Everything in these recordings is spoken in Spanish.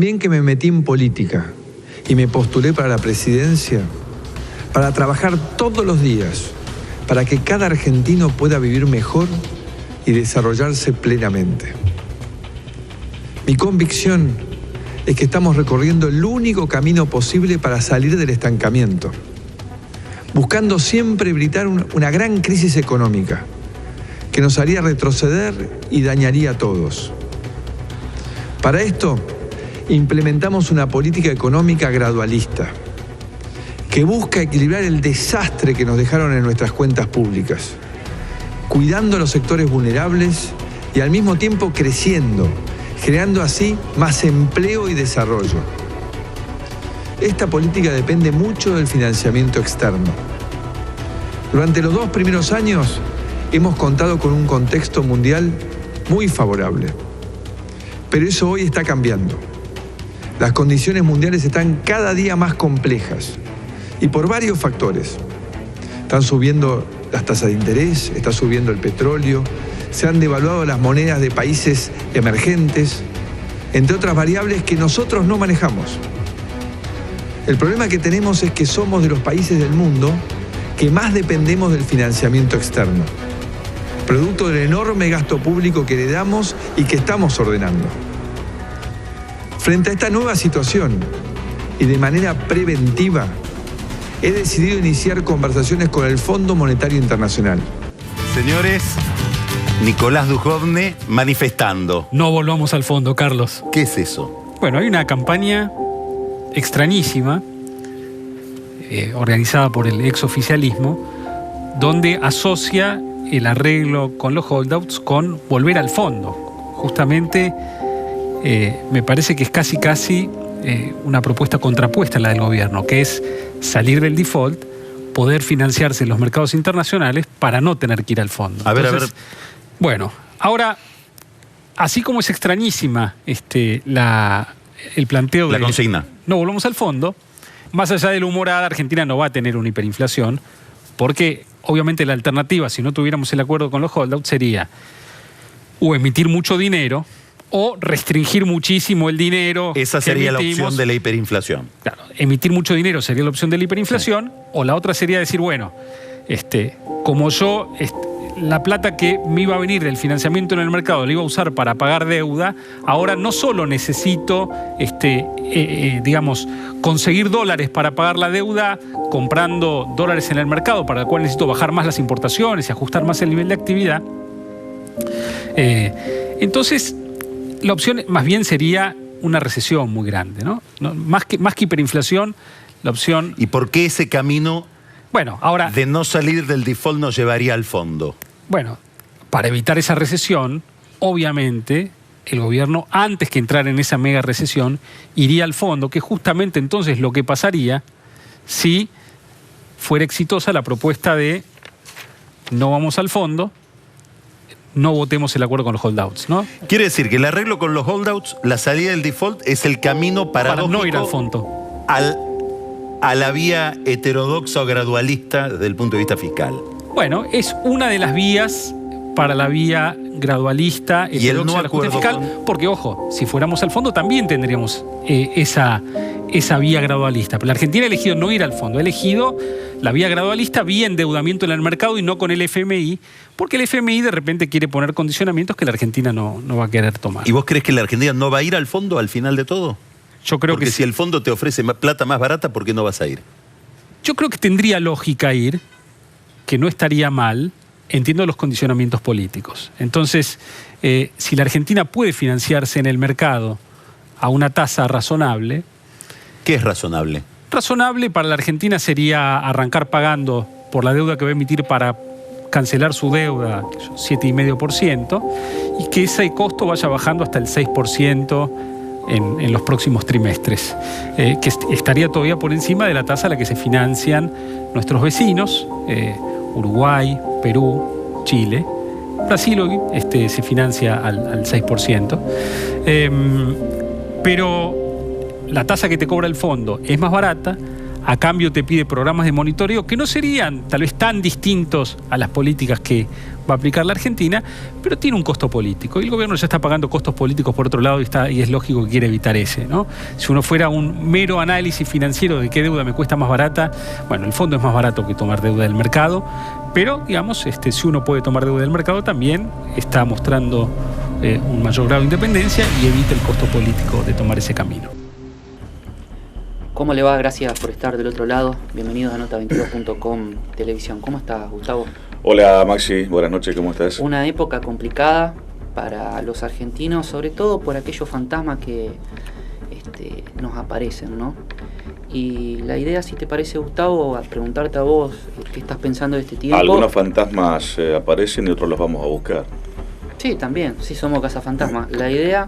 bien que me metí en política y me postulé para la presidencia, para trabajar todos los días, para que cada argentino pueda vivir mejor y desarrollarse plenamente. Mi convicción es que estamos recorriendo el único camino posible para salir del estancamiento, buscando siempre evitar una gran crisis económica que nos haría retroceder y dañaría a todos. Para esto, implementamos una política económica gradualista que busca equilibrar el desastre que nos dejaron en nuestras cuentas públicas, cuidando a los sectores vulnerables y al mismo tiempo creciendo, creando así más empleo y desarrollo. Esta política depende mucho del financiamiento externo. Durante los 2 primeros años hemos contado con un contexto mundial muy favorable, pero eso hoy está cambiando. Las condiciones mundiales están cada día más complejas y por varios factores. Están subiendo las tasas de interés, está subiendo el petróleo, se han devaluado las monedas de países emergentes, entre otras variables que nosotros no manejamos. El problema que tenemos es que somos de los países del mundo que más dependemos del financiamiento externo, producto del enorme gasto público que heredamos y que estamos ordenando. Frente a esta nueva situación y de manera preventiva, he decidido iniciar conversaciones con el Fondo Monetario Internacional. Señores, Nicolás Dujovne manifestando. No volvamos al fondo, Carlos. ¿Qué es eso? Bueno, hay una campaña extrañísima organizada por el exoficialismo donde asocia el arreglo con los holdouts con volver al fondo. Justamente me parece que es casi una propuesta contrapuesta a la del gobierno, que es salir del default, poder financiarse en los mercados internacionales para no tener que ir al fondo. A ver. Bueno, ahora, así como es extrañísima el planteo de... La consigna. No volvamos al fondo, más allá de la humorada, Argentina no va a tener una hiperinflación, porque obviamente la alternativa, si no tuviéramos el acuerdo con los holdouts, sería o emitir mucho dinero o restringir muchísimo el dinero. Esa sería la opción de la hiperinflación. Claro, emitir mucho dinero sería la opción de la hiperinflación, sí. O la otra sería decir, bueno, como yo la plata que me iba a venir del financiamiento en el mercado la iba a usar para pagar deuda, ahora no solo necesito, digamos, conseguir dólares para pagar la deuda comprando dólares en el mercado, para el cual necesito bajar más las importaciones y ajustar más el nivel de actividad. Entonces, la opción más bien sería una recesión muy grande, ¿no? Más que hiperinflación, la opción... ¿Y por qué ese camino de no salir del default nos llevaría al fondo? Bueno, para evitar esa recesión, obviamente, el gobierno, antes que entrar en esa mega recesión, iría al fondo, que justamente entonces lo que pasaría si fuera exitosa la propuesta de no vamos al fondo, no votemos el acuerdo con los holdouts, ¿no? Quiere decir que el arreglo con los holdouts, la salida del default, es el camino para no ir al fondo. A la vía heterodoxa o gradualista desde el punto de vista fiscal. Bueno, es una de las vías para la vía gradualista, heterodoxa de la justicia fiscal, porque, ojo, si fuéramos al fondo también tendríamos esa vía gradualista. Pero la Argentina ha elegido no ir al fondo, ha elegido la vía gradualista vía endeudamiento en el mercado y no con el FMI, porque el FMI de repente quiere poner condicionamientos que la Argentina no va a querer tomar. ¿Y vos crees que la Argentina no va a ir al fondo al final de todo? Yo creo porque que si el fondo te ofrece plata más barata, ¿por qué no vas a ir? Yo creo que tendría lógica ir, que no estaría mal, entiendo los condicionamientos políticos. Entonces, si la Argentina puede financiarse en el mercado a una tasa razonable... ¿Qué es razonable? Razonable para la Argentina sería arrancar pagando por la deuda que va a emitir para cancelar su deuda, 7,5%, y que ese costo vaya bajando hasta el 6% en los próximos trimestres, que estaría todavía por encima de la tasa a la que se financian nuestros vecinos, Uruguay, Perú, Chile. Brasil hoy se financia al 6%. Pero la tasa que te cobra el fondo es más barata, A cambio te pide programas de monitoreo que no serían tal vez tan distintos a las políticas que va a aplicar la Argentina, pero tiene un costo político. Y el gobierno ya está pagando costos políticos por otro lado y es lógico que quiere evitar ese, ¿no? Si uno fuera un mero análisis financiero de qué deuda me cuesta más barata, bueno, el fondo es más barato que tomar deuda del mercado, pero, digamos, si uno puede tomar deuda del mercado, también está mostrando un mayor grado de independencia y evita el costo político de tomar ese camino. ¿Cómo le va? Gracias por estar del otro lado. Bienvenidos a Nota22.com Televisión. ¿Cómo estás, Gustavo? Hola, Maxi. Buenas noches, ¿cómo estás? Una época complicada para los argentinos, sobre todo por aquellos fantasmas que nos aparecen, ¿no? Y la idea, si te parece, Gustavo, a preguntarte a vos, ¿qué estás pensando de este tiempo? Algunos fantasmas aparecen y otros los vamos a buscar. Sí, también, sí somos cazafantasmas. La idea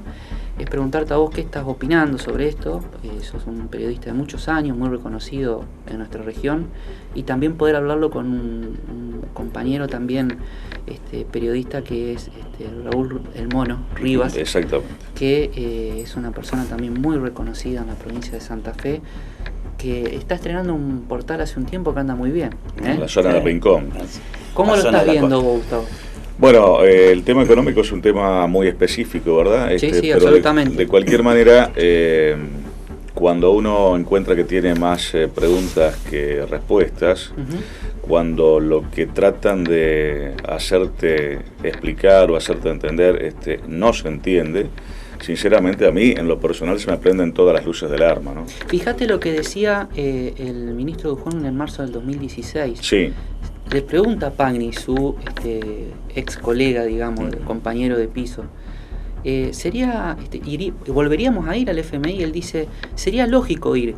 es preguntarte a vos qué estás opinando sobre esto. Sos un periodista de muchos años, muy reconocido en nuestra región, y también poder hablarlo con un compañero también periodista que es Raúl El Mono Rivas. Exactamente. Que es una persona también muy reconocida en la provincia de Santa Fe, que está estrenando un portal hace un tiempo que anda muy bien. En la zona del Rincón. ¿Cómo lo estás viendo vos, Gustavo? Bueno, el tema económico es un tema muy específico, ¿verdad? Sí, pero absolutamente. De cualquier manera, cuando uno encuentra que tiene más preguntas que respuestas, cuando lo que tratan de hacerte explicar o hacerte entender no se entiende, sinceramente a mí en lo personal se me prenden todas las luces del arma, ¿no? Fíjate lo que decía el ministro Dujón en marzo del 2016. Sí. Le pregunta a Pagni, su ex colega, digamos, compañero de piso, ¿volveríamos a ir al FMI? Él dice, sería lógico ir,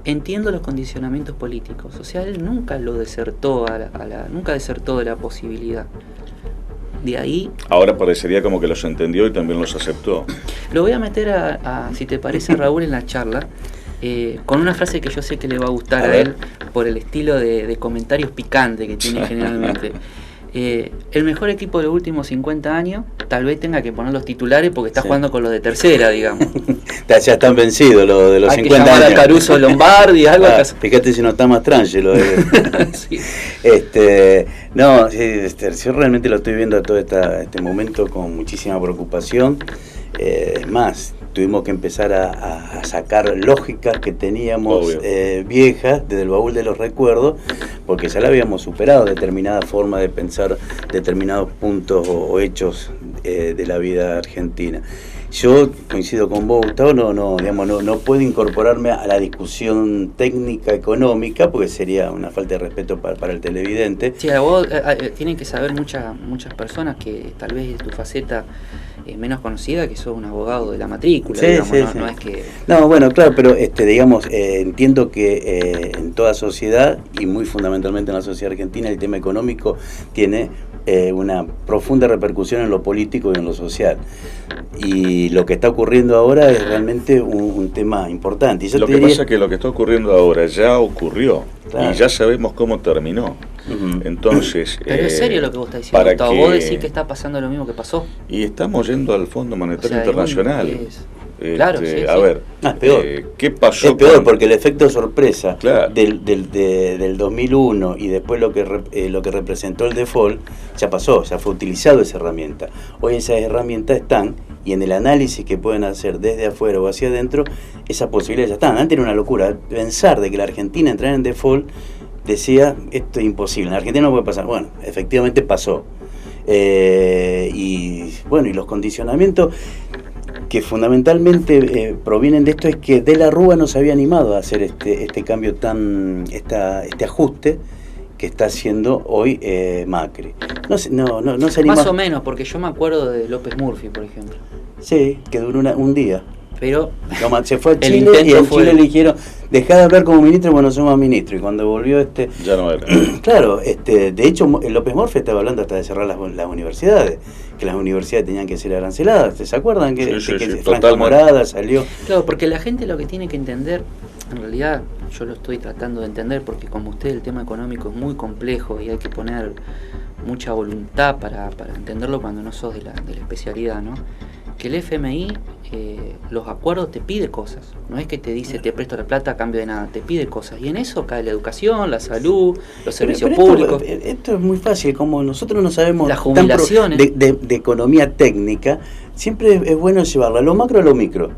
entiendo los condicionamientos políticos. O sea, él nunca lo desertó, nunca desertó de la posibilidad. De ahí... Ahora parecería como que los entendió y también los aceptó. Lo voy a meter si te parece, Raúl, en la charla, con una frase que yo sé que le va a gustar a él por el estilo de comentarios picantes que tiene generalmente. El mejor equipo de los últimos 50 años, tal vez tenga que poner los titulares porque está jugando con los de tercera, digamos. Ya están vencidos los de los hay 50 que llamar años. A Caruso Lombardi, algo acaso. Fíjate si no está más Trangelo. Sí. No, yo realmente lo estoy viendo todo este momento con muchísima preocupación. Es más, tuvimos que empezar a sacar lógicas que teníamos viejas desde el baúl de los recuerdos, porque ya la habíamos superado, determinada forma de pensar determinados puntos o hechos de la vida argentina. Yo coincido con vos, Gustavo, no puedo incorporarme a la discusión técnica económica porque sería una falta de respeto para el televidente. Sí, a vos tienen que saber muchas personas que tal vez es tu faceta menos conocida, que sos un abogado de la matrícula, sí, digamos, sí. No es que... No, bueno, claro, pero entiendo que en toda sociedad, y muy fundamentalmente en la sociedad argentina, el tema económico tiene una profunda repercusión en lo político y en lo social. Y lo que está ocurriendo ahora es realmente un tema importante. Lo que pasa es que lo que está ocurriendo ahora ya ocurrió, claro, y ya sabemos cómo terminó. Entonces, pero es serio lo que vos estás diciendo, Gustavo. Vos decís que está pasando lo mismo que pasó. Y estamos yendo al Fondo Monetario Internacional. Claro, sí, a ver, es peor. ¿Qué pasó? Es peor porque el efecto sorpresa, claro, del 2001 y después lo que representó el default ya pasó, ya fue utilizado esa herramienta. Hoy esas herramientas están, y en el análisis que pueden hacer desde afuera o hacia adentro, esas posibilidades ya están. Antes era una locura pensar de que la Argentina entrara en default. Decía, esto es imposible, en la Argentina no puede pasar. Bueno, efectivamente pasó. Y los condicionamientos que fundamentalmente provienen de esto es que De la Rúa no se había animado a hacer este cambio este ajuste que está haciendo hoy Macri. No se anima. Más o menos, porque yo me acuerdo de López Murphy, por ejemplo. Sí, que duró un día. Pero se fue a Chile y en Chile le dijeron, dejá de hablar como ministro, bueno, somos ministro. Y cuando volvió ya no era. Claro, de hecho López Murphy estaba hablando hasta de cerrar las universidades, que las universidades tenían que ser aranceladas. ¿Se acuerdan? Que Franja Morada salió. Claro, porque la gente lo que tiene que entender, en realidad yo lo estoy tratando de entender, porque como usted el tema económico es muy complejo y hay que poner mucha voluntad para entenderlo cuando no sos de la especialidad, ¿no? que el FMI, los acuerdos te pide cosas, no es que te dice te presto la plata a cambio de nada, te pide cosas, y en eso cae la educación, la salud, los servicios públicos. Esto es muy fácil, como nosotros no sabemos las jubilaciones de economía técnica, siempre es bueno llevarla a lo macro a lo micro.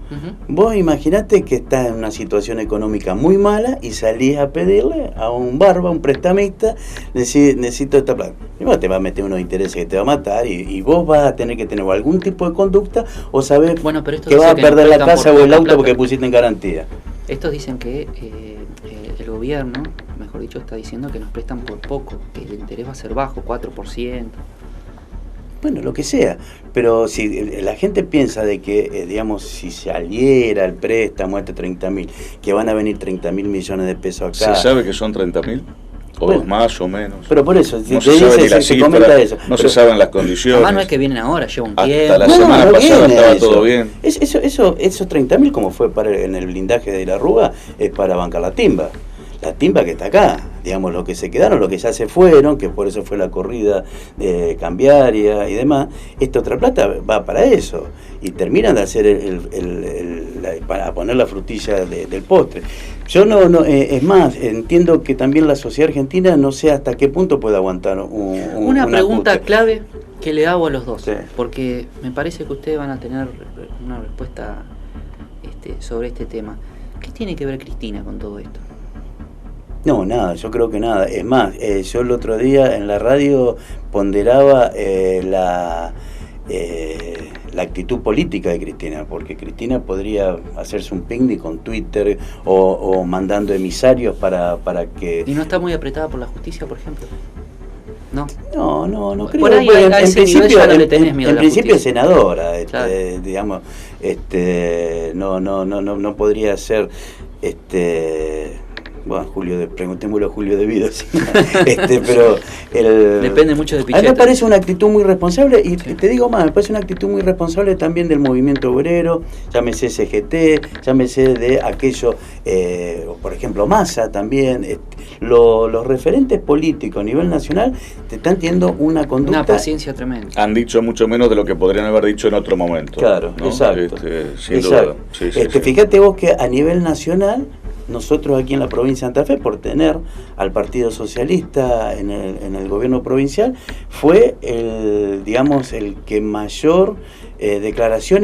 Vos imaginate que estás en una situación económica muy mala y salís a pedirle a un barba, un prestamista, necesito esta plata. Y vos te va a meter unos intereses que te va a matar y vos vas a tener que tener algún tipo de conducta o sabés que vas a perder la casa o el auto porque pusiste en garantía. Estos dicen que el gobierno, mejor dicho, está diciendo que nos prestan por poco, que el interés va a ser bajo, 4%. Bueno, lo que sea, pero si la gente piensa de que, digamos, si se saliera el préstamo este 30.000, que van a venir 30.000 millones de pesos acá. ¿Se sabe que son 30.000? ¿O bueno, más o menos? Pero por eso, no se sabe ni la cifra, comenta eso. No se saben las condiciones. Además no es que vienen ahora, lleva un tiempo. Hasta la semana pasada estaba todo bien. Esos 30.000, como fue en el blindaje de la Rúa, es para bancar la timba. La timba que está acá, digamos, los que se quedaron, los que ya se fueron, que por eso fue la corrida cambiaria y demás, esta otra plata va para eso, y terminan de hacer para poner la frutilla del postre. Yo es más, entiendo que también la sociedad argentina no sé hasta qué punto puede aguantar una pregunta ajuste clave que le hago a los dos, sí, porque me parece que ustedes van a tener una respuesta sobre este tema. ¿Qué tiene que ver Cristina con todo esto? No, nada, yo creo que nada. Es más, yo el otro día en la radio ponderaba la actitud política de Cristina, porque Cristina podría hacerse un picnic con Twitter o mandando emisarios para que... ¿Y no está muy apretada por la justicia, por ejemplo? No creo. Por ahí, en principio ya no le tenés miedo en a la principio es senadora, claro. Digamos, no podría ser bueno, preguntémosle a Julio de Vido, ¿sí? Pero depende mucho de Pichetto. A mí me parece una actitud muy responsable y sí, te digo más, me parece una actitud muy responsable también del movimiento obrero, llámese CGT, llámese de aquello, por ejemplo Massa también, los referentes políticos a nivel nacional te están teniendo una conducta, una paciencia tremenda. Han dicho mucho menos de lo que podrían haber dicho en otro momento. Claro, ¿no? Exacto. Sin duda. Sí, fíjate vos que a nivel nacional, nosotros aquí en la provincia de Santa Fe, por tener al Partido Socialista en el gobierno provincial, fue el que mayor declaración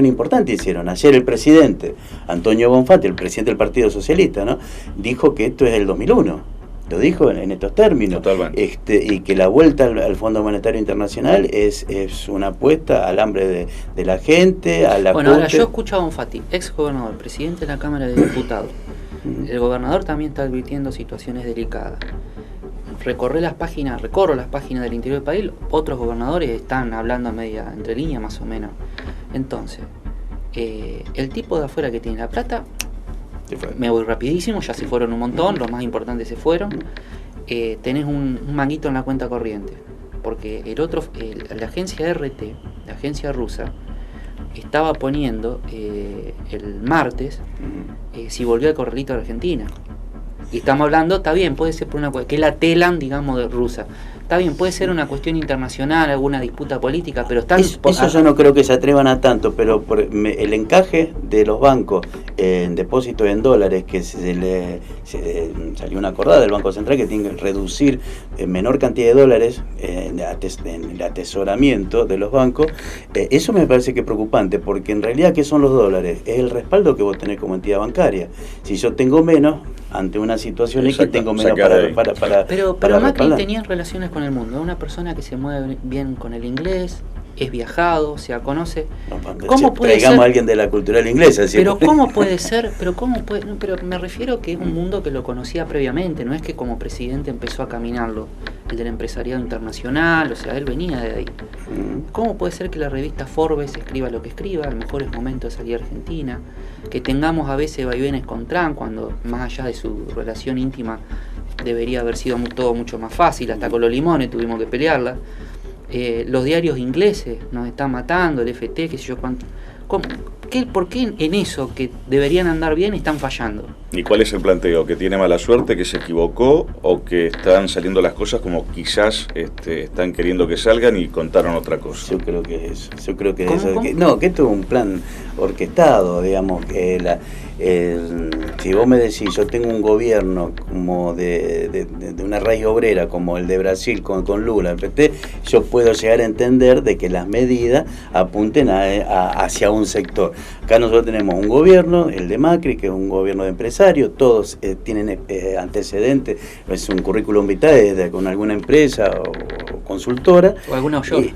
importante hicieron. Ayer el presidente Antonio Bonfatti, el presidente del Partido Socialista, ¿no?, dijo que esto es el 2001. Lo dijo en estos términos. Y que la vuelta al Fondo Monetario Internacional es una apuesta al hambre de la gente, a la... Bueno, ahora yo escucho a Bonfatti, ex gobernador, presidente de la Cámara de Diputados. El gobernador también está advirtiendo situaciones delicadas. Recorro las páginas del interior del país, otros gobernadores están hablando entre líneas más o menos. Entonces, el tipo de afuera que tiene la plata... Me voy rapidísimo, ya se fueron un montón, los más importantes se fueron. Tenés un manguito en la cuenta corriente, porque la agencia RT, la agencia rusa, estaba poniendo el martes si volvió el corralito de Argentina. Y estamos hablando, está bien, puede ser por una que la telan, digamos, de rusa. Está bien, puede ser una cuestión internacional, alguna disputa política, pero están... Eso yo no creo que se atrevan a tanto, pero el encaje de los bancos en depósitos en dólares, que se salió una acordada del Banco Central que tiene que reducir menor cantidad de dólares en el atesoramiento de los bancos, eso me parece que es preocupante, porque en realidad, ¿qué son los dólares? Es el respaldo que vos tenés como entidad bancaria. Si yo tengo menos, ante una situación es que tengo menos para Pero Macri tenía relaciones con el mundo, es una persona que se mueve bien con el inglés, es viajado, se conoce. ¿Cómo puede ser? A alguien de la cultural inglesa. Pero ¿cómo puede ser? Pero me refiero que es un mundo que lo conocía previamente, no es que como presidente empezó a caminarlo, el del empresariado internacional, o sea, él venía de ahí. ¿Cómo puede ser que la revista Forbes escriba lo que escriba, el mejor momento de salir a Argentina, que tengamos a veces vaivenes con Trump, cuando más allá de su relación íntima debería haber sido todo mucho más fácil, hasta con los limones tuvimos que pelearla? Los diarios ingleses nos están matando, el FT, qué sé yo cuánto. ¿Por qué en eso que deberían andar bien están fallando? ¿Y cuál es el planteo? ¿Que tiene mala suerte, que se equivocó o que están saliendo las cosas como quizás están queriendo que salgan y contaron otra cosa? Yo creo que es eso. Yo creo que ¿Cómo, eso. cómo? Que esto es un plan orquestado, digamos. Si vos me decís, yo tengo un gobierno como de una raíz obrera, como el de Brasil con Lula, el PT, yo puedo llegar a entender de que las medidas apunten hacia un sector. Acá nosotros tenemos un gobierno, el de Macri, que es un gobierno de empresarios, todos tienen antecedentes, es un currículum vitae con alguna empresa o consultora. O alguna offshore.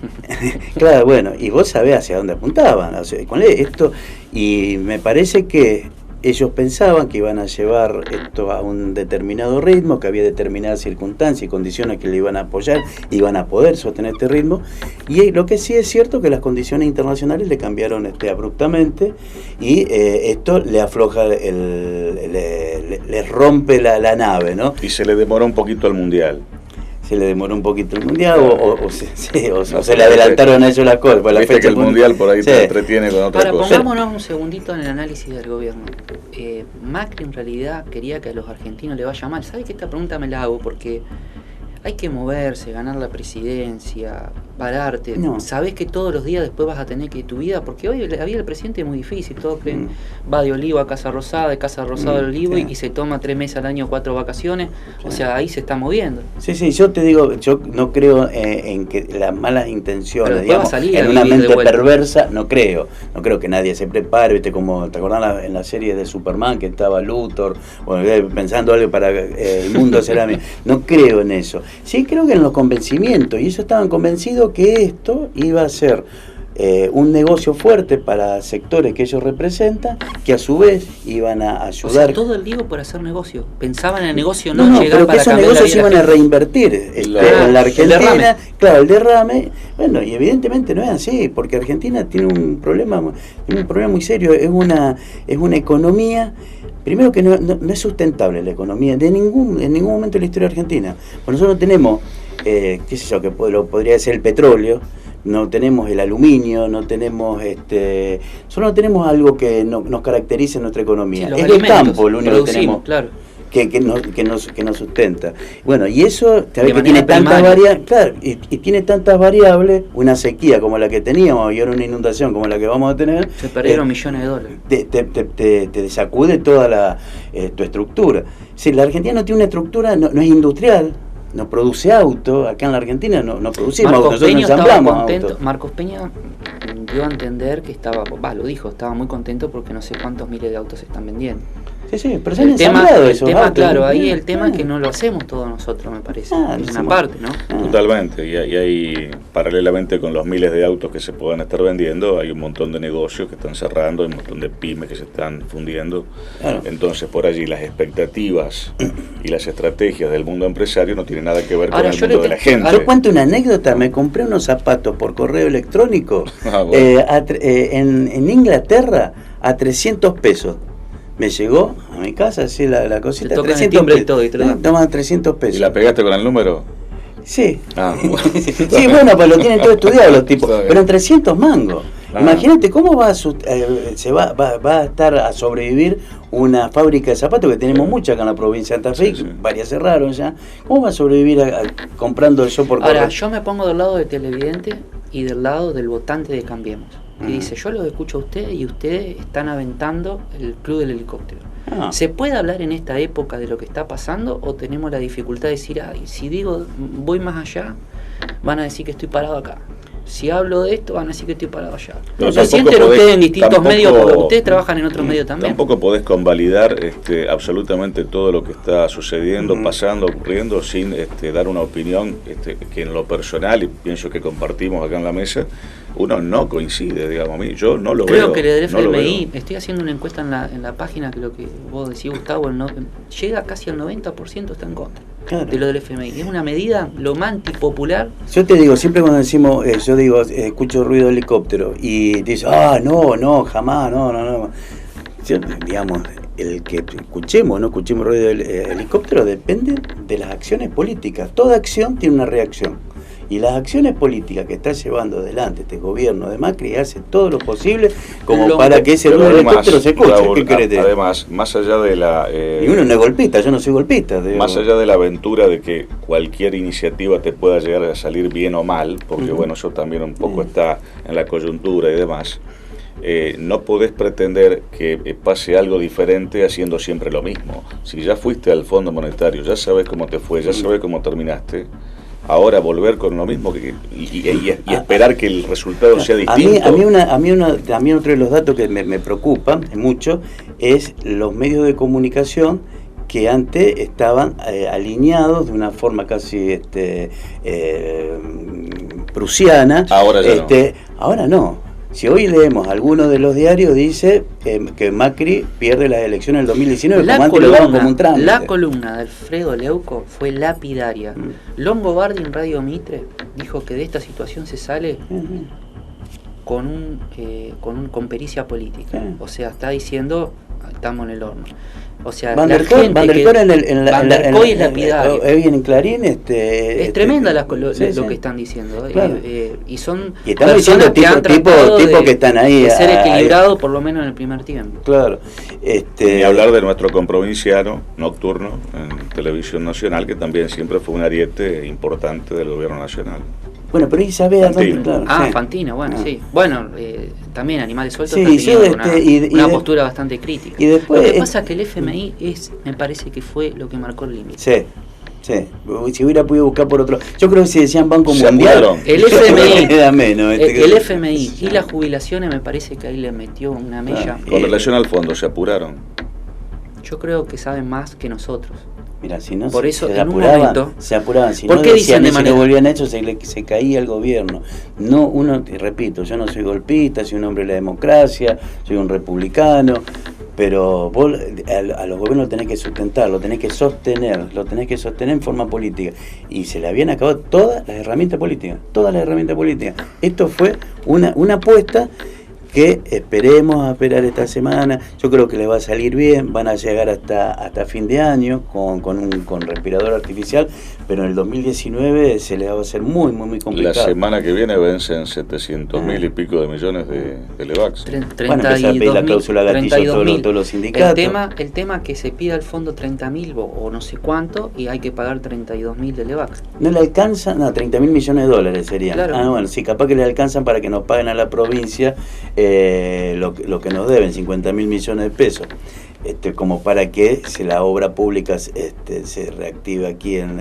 Claro, bueno, y vos sabés hacia dónde apuntaban, o sea, con esto, y me parece que ellos pensaban que iban a llevar esto a un determinado ritmo, que había determinadas circunstancias y condiciones que le iban a apoyar, iban a poder sostener este ritmo, y lo que sí es cierto que las condiciones internacionales le cambiaron abruptamente, y esto le afloja, le rompe la nave, ¿no? Y se le demoró un poquito al Mundial. Se le demoró un poquito el Mundial o se le adelantaron a ellos las cosas. La fecha que el Mundial por ahí te entretiene con otra cosa. Pongámonos un segundito en el análisis del gobierno. Macri en realidad quería que a los argentinos le vaya mal. ¿Sabes que esta pregunta me la hago? Porque hay que moverse, ganar la presidencia, pararte. No. Sabés que todos los días después vas a tener que tu vida, porque hoy la vida del presidente es muy difícil. Todos creen, va de Olivo a Casa Rosada, de Casa Rosada al Olivo, sí. y se toma 3 meses al año, 4 vacaciones. Sí. O sea, ahí se está moviendo. Sí, yo te digo, yo no creo en que las malas intenciones, Pero después digamos, va a salir en a una vivir de mente vuelta. perversa, no creo que nadie se prepare, ¿viste? Como, ¿te acordás en la serie de Superman que estaba Luthor, bueno, pensando algo para el mundo será mío? No creo en eso. Sí creo que en los convencimientos, y ellos estaban convencidos que esto iba a ser un negocio fuerte para sectores que ellos representan, que a su vez iban a ayudar. O sea, todo el lío por hacer negocio. Pensaban en el negocio, no llegar pero que para esos cambiar la negocios vida se iban de la a gente. reinvertir en la Argentina. El derrame. Claro, el derrame. Bueno, y evidentemente no es así, porque Argentina tiene un problema muy serio. Es una economía. Primero que no es sustentable la economía en ningún momento de la historia argentina. Pues nosotros tenemos, qué sé yo, que podría ser el petróleo, no tenemos el aluminio, no tenemos solo no tenemos algo que nos caracterice en nuestra economía. Sí, los es el alimentos, campo lo único que tenemos. Claro. Que nos sustenta. Bueno, y eso De que tiene manera tantas primaria. variables, claro, y tiene tantas variables, una sequía como la que teníamos y ahora una inundación como la que vamos a tener, Se perdieron millones de dólares. te sacude toda tu estructura. Si la Argentina no tiene una estructura, no es industrial, no produce auto, acá en la Argentina no producimos autos, nosotros no ensamblamos autos. Marcos Peña dio a entender que estaba muy contento porque no sé cuántos miles de autos se están vendiendo. Sí, pero se han ensamblado esos autos. Claro, ahí el tema es que no lo hacemos todos nosotros, me parece. Es una parte, ¿no? Totalmente, y hay, paralelamente con los miles de autos que se puedan estar vendiendo, hay un montón de negocios que están cerrando, hay un montón de pymes que se están fundiendo. Claro. Entonces, por allí las expectativas y las estrategias del mundo empresario no tienen nada que ver Ahora, con el mundo de la gente. Yo cuento una anécdota, me compré unos zapatos por correo electrónico Bueno. en Inglaterra a 300 pesos. Me llegó a mi casa, así la cosita, Te tocan el 300 timbre y pesos. todo, y te lo dan. Toma 300 pesos. ¿Y la pegaste con el número? Sí. Ah, bueno. Sí, bueno, pues lo tienen todo estudiado los tipos. Está bien. Pero en 300 mangos. Ah. Imagínate cómo va a estar a sobrevivir una fábrica de zapatos, que tenemos muchas acá en la provincia de Santa Fe, Sí. varias cerraron ya. ¿Cómo va a sobrevivir comprando yo por correo? Ahora, yo me pongo del lado del televidente y del lado del votante de Cambiemos. Y dice, yo los escucho a ustedes y ustedes están aventando el club del helicóptero. Ah. ¿Se puede hablar en esta época de lo que está pasando o tenemos la dificultad de decir, ay, si digo voy más allá, van a decir que estoy parado acá? Si hablo de esto, van a decir que estoy parado allá. No, ¿Se tampoco sienten podés- ustedes en distintos tampoco- medios? Porque ustedes trabajan en otros medios también. Tampoco podés convalidar absolutamente todo lo que está sucediendo, pasando, ocurriendo, sin dar una opinión que en lo personal, y pienso que compartimos acá en la mesa, uno no coincide, digamos. A mí, yo no lo Creo veo. que del no lo FMI, veo. estoy haciendo una encuesta en la página, que lo que vos decís, Gustavo, llega casi al 90% está en contra de lo del FMI. Es una medida lo más antipopular. Yo te digo, siempre cuando decimos, yo digo, escucho ruido de helicóptero y te dice, no, jamás, no. Yo, digamos, el que escuchemos o no escuchemos ruido del helicóptero depende de las acciones políticas. Toda acción tiene una reacción. Y las acciones políticas que está llevando adelante este gobierno de Macri hace todo lo posible como para que ese helicóptero se escuche. Raúl, ¿qué querés decir? además, más allá de la... Y uno no es golpista, yo no soy golpista. Más allá de la aventura de que cualquier iniciativa te pueda llegar a salir bien o mal, porque bueno, eso también un poco está en la coyuntura y demás, no podés pretender que pase algo diferente haciendo siempre lo mismo. Si ya fuiste al Fondo Monetario, ya sabes cómo te fue, ya sabes cómo terminaste, ahora volver con lo mismo y esperar que el resultado sea distinto. A mí también otro de los datos que me preocupan mucho es los medios de comunicación que antes estaban alineados de una forma casi prusiana. Ahora ya no. Ahora no. Si hoy leemos algunos de los diarios, dice que Macri pierde las elecciones del 2019, como antes lo daban como un trámite. La columna de Alfredo Leuco fue lapidaria. Longobardi en Radio Mitre dijo que de esta situación se sale con pericia política. O sea, está diciendo, estamos en el horno. O sea, Van der Koy es lapidario. Bien en Clarín. Es tremenda lo que están diciendo. Claro. Y son y están diciendo tipo que están ahí. De ser equilibrado por lo menos en el primer tiempo. Claro. Ni hablar de nuestro comprovinciano nocturno en Televisión Nacional, que también siempre fue un ariete importante del gobierno nacional. Bueno, pero Isabel Fantino. Claro. Fantino, bueno, sí. Bueno, también Animales Sueltos sí, una postura bastante crítica. Y después, lo que pasa es que el FMI me parece que fue lo que marcó el límite. Sí. Si hubiera podido buscar por otro... Yo creo que si decían Banco Se Mundial... apuraron. El FMI y las jubilaciones me parece que ahí le metió una mella. Con relación al fondo, se apuraron. Yo creo que saben más que nosotros. Mira, si no por eso, se en apuraban, un momento, se apuraban. Si ¿por no qué decían dicen de eso, manera? lo volvían hecho, se caía el gobierno. No, te repito, yo no soy golpista, soy un hombre de la democracia, soy un republicano, pero vos a los gobiernos lo tenés que sustentar, lo tenés que sostener en forma política. Y se le habían acabado todas las herramientas políticas. Esto fue una apuesta que esperemos a esperar esta semana. Yo creo que les va a salir bien, van a llegar hasta fin de año con respirador artificial, pero en el 2019 se les va a hacer muy complicado. La semana que viene vencen 700.000 y pico de millones de LEVAX. Bueno, empezar a pedir la cláusula gatillo todos los sindicatos. El tema que se pida al fondo 30.000 o no sé cuánto y hay que pagar 32.000 de LEVAX. No le alcanzan, 30.000 millones de dólares serían. Claro. Bueno, sí, capaz que le alcanzan para que nos paguen a la provincia lo que nos deben, 50.000 millones de pesos, como para que la obra pública se reactive aquí en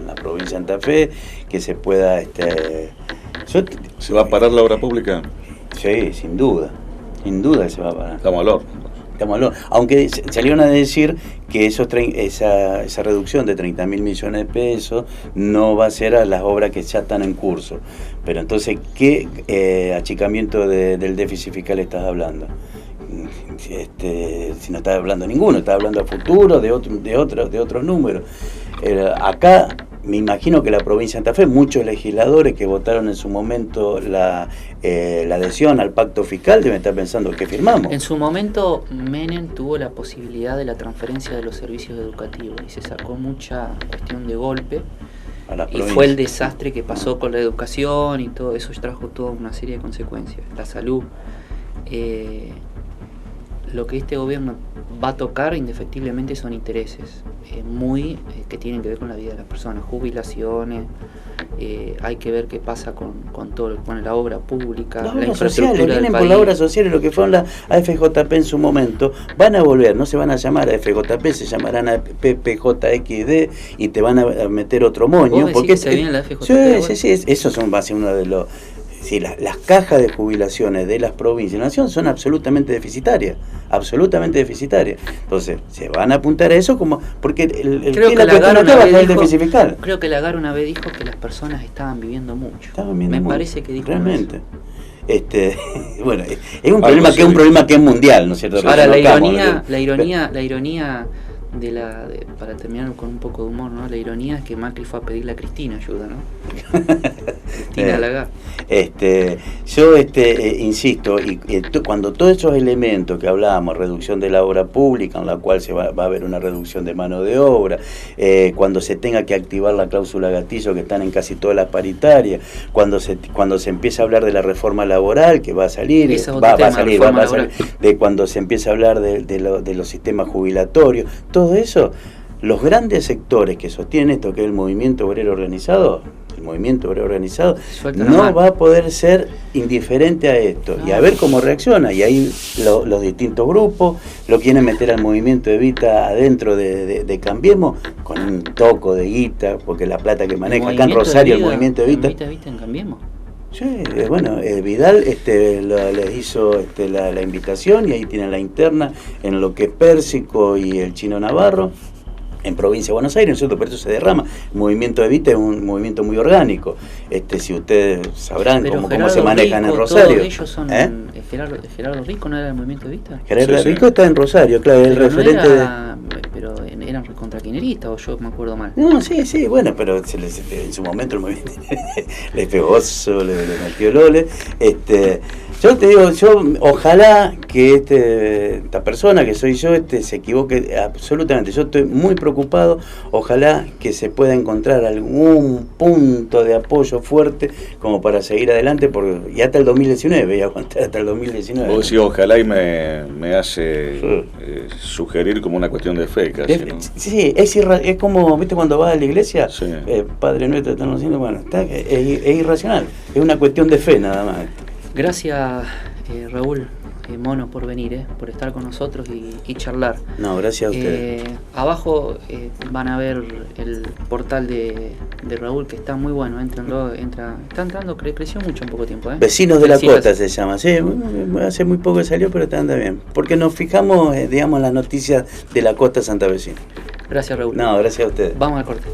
la provincia de Santa Fe, que se pueda... ¿Se va a parar la obra pública? Sí, sin duda que se va a parar. Estamos al horno. Aunque salieron a decir que esa reducción de 30.000 millones de pesos no va a ser a las obras que ya están en curso. Pero entonces, ¿qué achicamiento del déficit fiscal estás hablando? Si no estás hablando ninguno, estás hablando a futuro de otros números. Acá me imagino que la provincia de Santa Fe, muchos legisladores que votaron en su momento la adhesión al pacto fiscal deben estar pensando ¿qué firmamos? En su momento Menem tuvo la posibilidad de la transferencia de los servicios educativos y se sacó mucha cuestión de golpe y fue el desastre que pasó con la educación y todo eso trajo toda una serie de consecuencias. La salud, lo que este gobierno va a tocar indefectiblemente son intereses que tienen que ver con la vida de las personas, jubilaciones, hay que ver qué pasa con la obra pública, la infraestructura del país. Por las obras sociales, lo que fueron las AFJP en su momento, van a volver, no se van a llamar AFJP, se llamarán PPJXD y te van a meter otro moño. ¿Vos decís que se viene la FJP? Sí, eso va a ser uno de los... Sí, las cajas de jubilaciones de las provincias y la nación son absolutamente deficitarias. Entonces, se van a apuntar a eso como porque el déficit fiscal. Creo que Lagarde una vez dijo que las personas estaban viviendo mucho. Parece que dijo realmente. Bueno, es un problema que es mundial, ¿no es cierto? Ahora la ironía para terminar con un poco de humor, ¿no? La ironía es que Macri fue a pedirle a Cristina ayuda, ¿no? Cristina Lagarde. Yo insisto, cuando todos esos elementos que hablábamos, reducción de la obra pública, en la cual va a haber una reducción de mano de obra, cuando se tenga que activar la cláusula gatillo que están en casi todas las paritarias, cuando se empieza a hablar de la reforma laboral que va a salir, de cuando se empieza a hablar de los sistemas jubilatorios, todo eso, los grandes sectores que sostienen esto, que es el movimiento obrero organizado, no va a poder ser indiferente a esto y a ver cómo reacciona. Y ahí los distintos grupos lo quieren meter al movimiento Evita adentro de Cambiemos con un toco de guita, porque la plata que maneja acá en Rosario el movimiento Evita en Cambiemos. Sí, bueno, Vidal les hizo la invitación y ahí tienen la interna en lo que es Pérsico y el Chino Navarro. En provincia de Buenos Aires, nosotros por eso se derrama. El movimiento Evita es un movimiento muy orgánico. Si ustedes sabrán cómo se manejan en Rosario. Todos ellos son Gerardo Rico, ¿no era el movimiento Evita? Gerardo Rico está en Rosario, claro, el referente pero eran contraquineristas, o yo me acuerdo mal. No, sí, bueno, pero en su momento el movimiento les pegó oso, le metió Lole. Yo te digo, ojalá que esta persona que soy yo se equivoque absolutamente. Yo estoy muy preocupado, ojalá que se pueda encontrar algún punto de apoyo fuerte como para seguir adelante, y hasta el 2019, voy a aguantar hasta el 2019. Vos sí, ojalá, y me hace sugerir como una cuestión de fe casi, ¿no? Sí, es como, ¿viste cuando vas a la iglesia? Sí. Padre nuestro, están haciendo, bueno, es irracional, es una cuestión de fe nada más. Gracias, Raúl Mono, por venir, por estar con nosotros y charlar. No, gracias a ustedes. Abajo van a ver el portal de Raúl, que está muy bueno. Está entrando, creció mucho en poco tiempo. Vecinos de la Costa se llama. Sí, hace muy poco que salió, pero anda bien. Porque nos fijamos, digamos, en las noticias de la Costa santafesina. Gracias, Raúl. No, gracias a ustedes. Vamos al corte.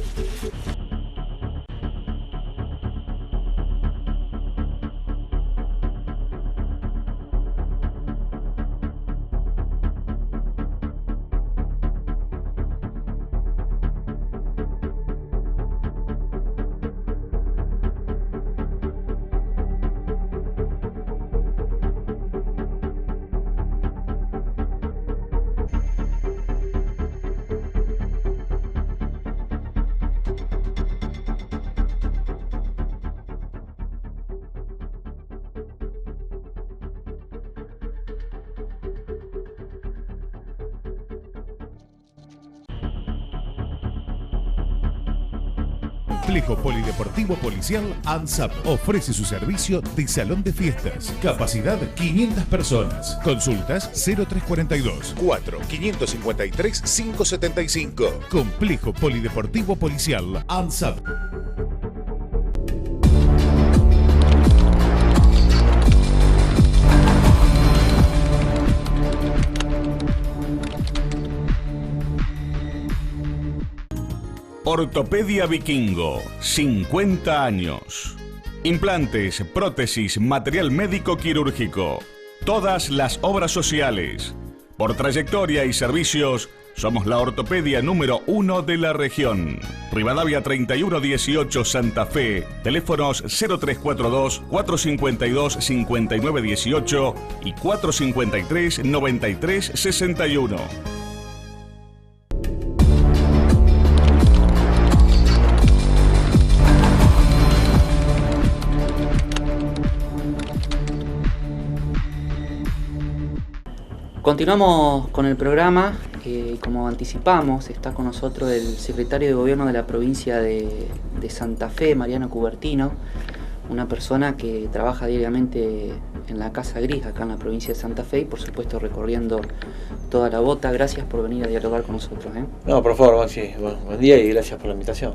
Complejo Polideportivo Policial ANSAP ofrece su servicio de salón de fiestas. Capacidad 500 personas. Consultas 0342 4 553 575. Complejo Polideportivo Policial ANSAP. Ortopedia Vikingo, 50 años. Implantes, prótesis, material médico quirúrgico. Todas las obras sociales. Por trayectoria y servicios, somos la ortopedia número 1 de la región. Rivadavia 3118 Santa Fe. Teléfonos 0342 452 5918 y 453 9361. Continuamos con el programa. Como anticipamos, está con nosotros el secretario de Gobierno de la provincia de Santa Fe, Mariano Cubertino, una persona que trabaja diariamente en la Casa Gris, acá en la provincia de Santa Fe, y por supuesto recorriendo toda la bota. Gracias por venir a dialogar con nosotros. No, por favor, Maxi, buen día y gracias por la invitación.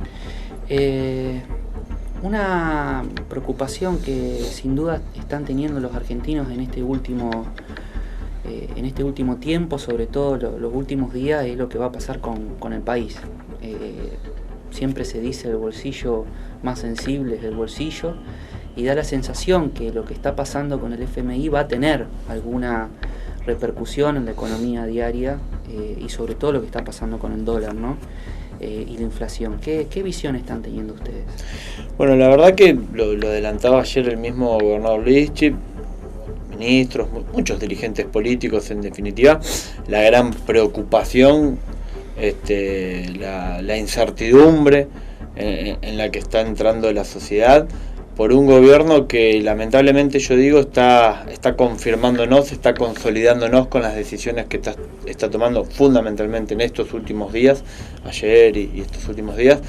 Una preocupación que sin duda están teniendo los argentinos en este último tiempo, sobre todo los últimos días, es lo que va a pasar con el país. Siempre se dice el bolsillo más sensible es el bolsillo, y da la sensación que lo que está pasando con el FMI va a tener alguna repercusión en la economía diaria, y sobre todo lo que está pasando con el dólar, ¿no? y la inflación. ¿Qué visión están teniendo ustedes? Bueno, la verdad que lo adelantaba ayer el mismo gobernador Lischy, ministros, muchos dirigentes políticos, en definitiva, la gran preocupación, la incertidumbre en la que está entrando la sociedad por un gobierno que lamentablemente, yo digo, está confirmándonos, está consolidándonos con las decisiones que está tomando fundamentalmente en estos últimos días, ayer y estos últimos días,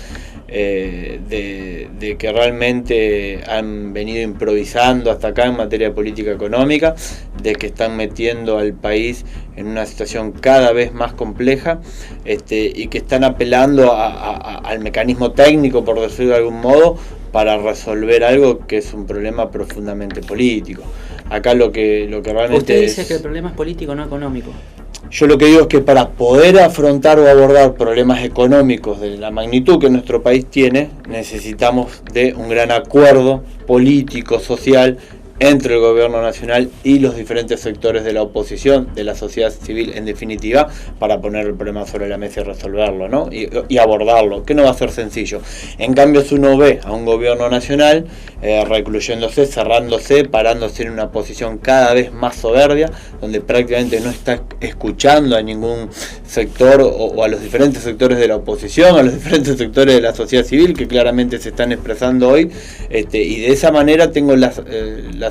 de que realmente han venido improvisando hasta acá en materia de política económica, de que están metiendo al país en una situación cada vez más compleja, y que están apelando al mecanismo técnico, por decirlo de algún modo, para resolver algo que es un problema profundamente político. Acá lo que realmente usted dice que el problema es político, no económico. Yo lo que digo es que para poder afrontar o abordar problemas económicos de la magnitud que nuestro país tiene, necesitamos de un gran acuerdo político, social, entre el gobierno nacional y los diferentes sectores de la oposición, de la sociedad civil en definitiva, para poner el problema sobre la mesa y resolverlo, ¿no? Y abordarlo, que no va a ser sencillo. En cambio, si uno ve a un gobierno nacional recluyéndose, cerrándose, parándose en una posición cada vez más soberbia, donde prácticamente no está escuchando a ningún sector o a los diferentes sectores de la oposición, a los diferentes sectores de la sociedad civil que claramente se están expresando hoy, y de esa manera tengo la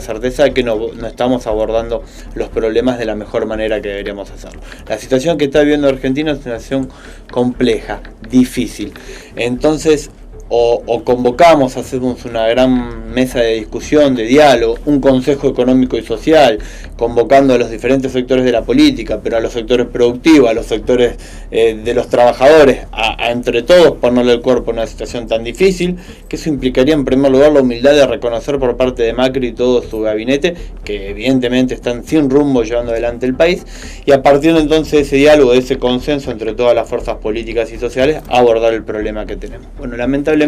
certeza de que no estamos abordando los problemas de la mejor manera que deberíamos hacerlo. La situación que está viviendo Argentina es una situación compleja, difícil. Entonces, o convocamos, hacemos una gran mesa de discusión, de diálogo, un consejo económico y social, convocando a los diferentes sectores de la política, pero a los sectores productivos, a los sectores de los trabajadores, a entre todos ponerle el cuerpo en una situación tan difícil, que eso implicaría en primer lugar la humildad de reconocer por parte de Macri y todo su gabinete, que evidentemente están sin rumbo llevando adelante el país, y a partir de entonces de ese diálogo, de ese consenso entre todas las fuerzas políticas y sociales, abordar el problema que tenemos. Bueno, lamentablemente,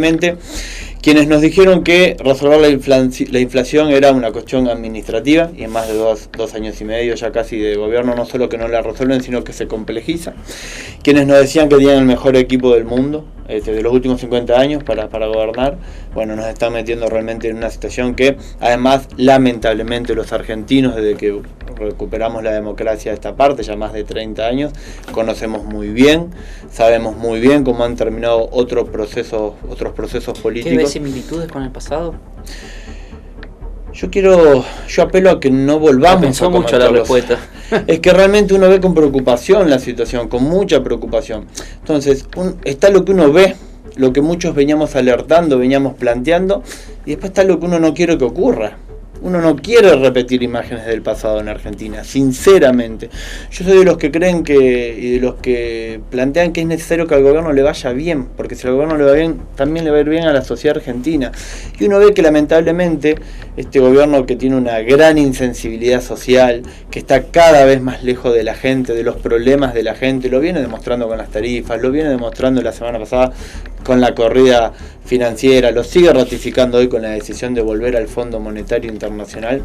quienes nos dijeron que resolver la inflación era una cuestión administrativa, y en más de dos años y medio ya casi de gobierno, no solo que no la resuelven, sino que se complejiza. Quienes nos decían que tenían el mejor equipo del mundo, de los últimos 50 años para gobernar, bueno, nos están metiendo realmente en una situación que, además, lamentablemente los argentinos, desde que recuperamos la democracia de esta parte, ya más de 30 años, conocemos muy bien, sabemos muy bien cómo han terminado otros procesos políticos. ¿Qué ves similitudes con el pasado? Yo apelo a que no volvamos a mucho la respuesta. Es que realmente uno ve con preocupación la situación, con mucha preocupación. Entonces, está lo que uno ve, lo que muchos veníamos alertando, veníamos planteando, y después está lo que uno no quiere que ocurra. Uno no quiere repetir imágenes del pasado en Argentina, sinceramente. Yo soy de los que creen y de los que plantean que es necesario que al gobierno le vaya bien, porque si al gobierno le va bien, también le va a ir bien a la sociedad argentina. Y uno ve que lamentablemente este gobierno, que tiene una gran insensibilidad social, que está cada vez más lejos de la gente, de los problemas de la gente, lo viene demostrando con las tarifas, lo viene demostrando la semana pasada con la corrida financiera, lo sigue ratificando hoy con la decisión de volver al Fondo Monetario Internacional.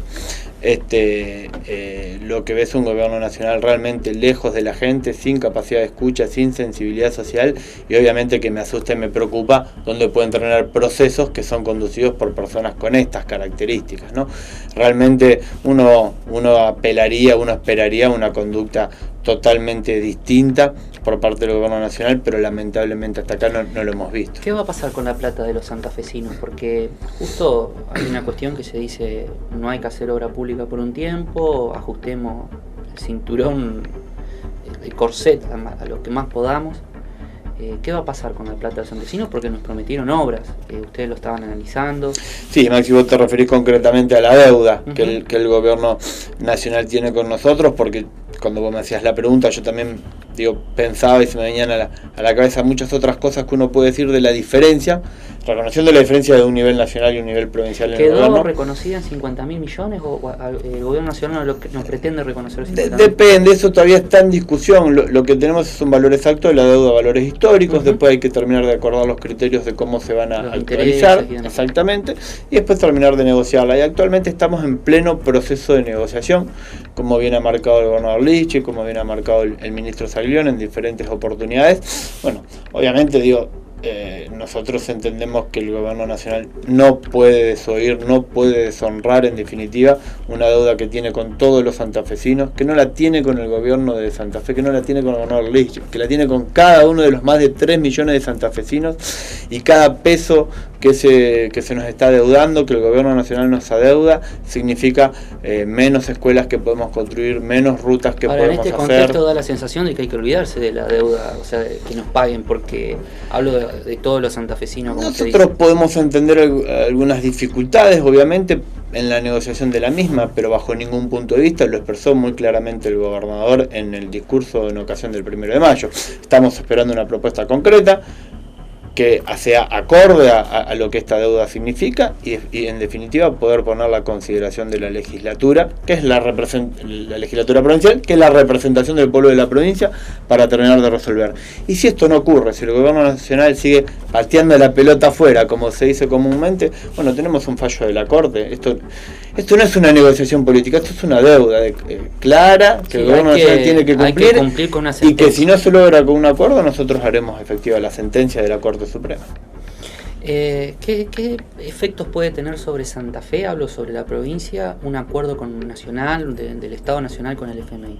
Lo que ve es un gobierno nacional realmente lejos de la gente, sin capacidad de escucha, sin sensibilidad social, y obviamente que me asusta y me preocupa donde pueden tener procesos que son conducidos por personas con estas características, ¿no? Realmente uno esperaría una conducta totalmente distinta por parte del gobierno nacional, pero lamentablemente hasta acá no lo hemos visto. ¿Qué va a pasar con la plata de los santafesinos? Porque justo hay una cuestión que se dice: no hay que hacer obra pública por un tiempo, ajustemos el cinturón, el corset a lo que más podamos. ¿Qué va a pasar con la plata de los santafesinos? Porque nos prometieron obras, ustedes lo estaban analizando. Sí, Maxi, vos te referís concretamente a la deuda que el gobierno nacional tiene con nosotros, porque cuando vos me hacías la pregunta, yo también pensaba y se me venían a la cabeza muchas otras cosas que uno puede decir de la diferencia, reconociendo la diferencia de un nivel nacional y un nivel provincial en el gobierno. ¿Quedó reconocida en 50.000 millones o el gobierno nacional no pretende reconocer 50.000? Depende, eso todavía está en discusión. Lo que tenemos es un valor exacto de la deuda, valores históricos, después hay que terminar de acordar los criterios de cómo se van a actualizar, exactamente, y después terminar de negociarla. Y actualmente estamos en pleno proceso de negociación, como bien ha marcado el gobernador Lischy, como bien ha marcado el ministro Saglia, rebelión en diferentes oportunidades. Bueno, obviamente digo, nosotros entendemos que el gobierno nacional no puede desoír, no puede deshonrar en definitiva una deuda que tiene con todos los santafesinos, que no la tiene con el gobierno de Santa Fe, que no la tiene con el gobernador Lich, que la tiene con cada uno de los más de 3 millones de santafesinos, y cada peso que se nos está adeudando, que el gobierno nacional nos adeuda, significa menos escuelas que podemos construir, menos rutas que Ahora, podemos hacer. En este contexto da la sensación de que hay que olvidarse de la deuda, o sea, de que nos paguen, porque hablo de todos los santafesinos. Como nosotros podemos entender algunas dificultades, obviamente, en la negociación de la misma, pero bajo ningún punto de vista, lo expresó muy claramente el gobernador en el discurso en ocasión del 1 de mayo. Estamos esperando una propuesta concreta que sea acorde a lo que esta deuda significa y en definitiva poder poner la consideración de la legislatura, que es la legislatura provincial, que es la representación del pueblo de la provincia, para terminar de resolver. Y si esto no ocurre, si el gobierno nacional sigue pateando la pelota afuera, como se dice comúnmente, bueno, tenemos un fallo de la Corte. Esto no es una negociación política, esto es una deuda clara que el gobierno nacional tiene que cumplir con una y que si no se logra con un acuerdo, nosotros haremos efectiva la sentencia de la Corte Suprema. ¿Qué efectos puede tener sobre Santa Fe, hablo sobre la provincia, un acuerdo con nacional, del Estado Nacional con el FMI?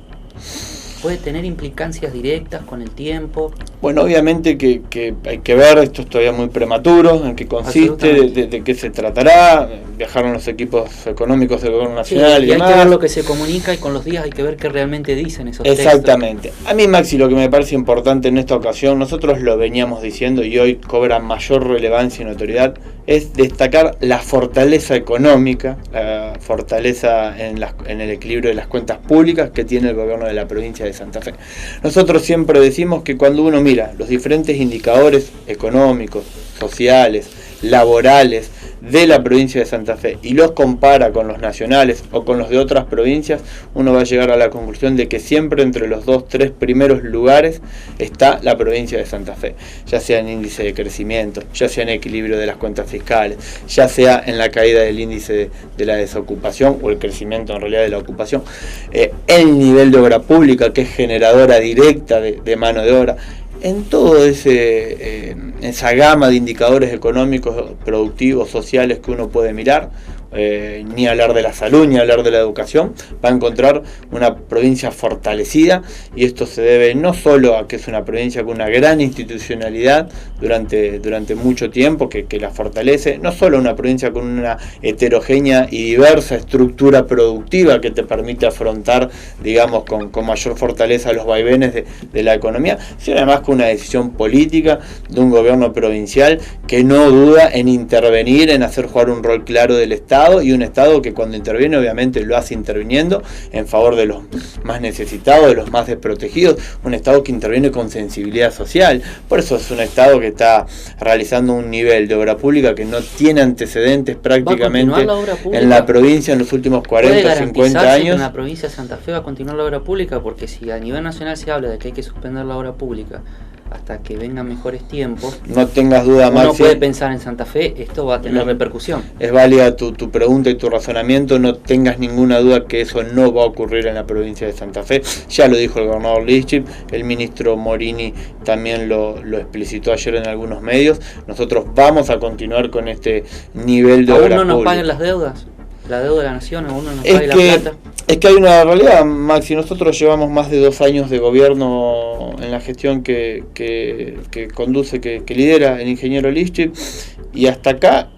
¿Puede tener implicancias directas con el tiempo? Bueno, obviamente que hay que ver, esto es todavía muy prematuro, en qué consiste, de qué se tratará. Viajaron los equipos económicos del gobierno nacional y y hay demás. que ver lo que se comunica, y con los días hay que ver qué realmente dicen esos textos. Exactamente. A mí, Maxi, lo que me parece importante en esta ocasión, nosotros lo veníamos diciendo y hoy cobra mayor relevancia y notoriedad, es destacar la fortaleza económica, la fortaleza en el equilibrio de las cuentas públicas que tiene el gobierno de la provincia de Santa Fe. Nosotros siempre decimos que cuando uno mira los diferentes indicadores económicos, sociales, laborales de la provincia de Santa Fe y los compara con los nacionales o con los de otras provincias, uno va a llegar a la conclusión de que siempre entre los 2-3 primeros lugares está la provincia de Santa Fe, ya sea en índice de crecimiento, ya sea en equilibrio de las cuentas fiscales, ya sea en la caída del índice de la desocupación o el crecimiento en realidad de la ocupación, el nivel de obra pública, que es generadora directa de mano de obra. En todo esa gama de indicadores económicos, productivos, sociales que uno puede mirar, ni hablar de la salud, ni hablar de la educación, va a encontrar una provincia fortalecida, y esto se debe no solo a que es una provincia con una gran institucionalidad durante mucho tiempo, que la fortalece, no solo una provincia con una heterogénea y diversa estructura productiva que te permite afrontar, digamos, con mayor fortaleza los vaivenes de la economía, sino además con una decisión política de un gobierno provincial que no duda en intervenir, en hacer jugar un rol claro del Estado, y un Estado que cuando interviene obviamente lo hace interviniendo en favor de los más necesitados, de los más desprotegidos, un Estado que interviene con sensibilidad social. Por eso es un Estado que está realizando un nivel de obra pública que no tiene antecedentes prácticamente en la provincia en los últimos 40 o 50 años. En la provincia de Santa Fe va a continuar la obra pública, porque si a nivel nacional se habla de que hay que suspender la obra pública hasta que vengan mejores tiempos, no tengas duda, Maxi, uno puede pensar en Santa Fe, esto va a tener repercusión. Es válida tu pregunta y tu razonamiento, no tengas ninguna duda que eso no va a ocurrir en la provincia de Santa Fe. Ya lo dijo el gobernador Lischip, el ministro Morini también lo explicitó ayer en algunos medios. Nosotros vamos a continuar con este nivel de obra pública. ¿Aún no nos paguen las deudas? La deuda de la nación, aún no nos pague la plata. Es que hay una realidad, Maxi, nosotros llevamos más de 2 años de gobierno en la gestión que conduce, que lidera el ingeniero Lischip, y hasta acá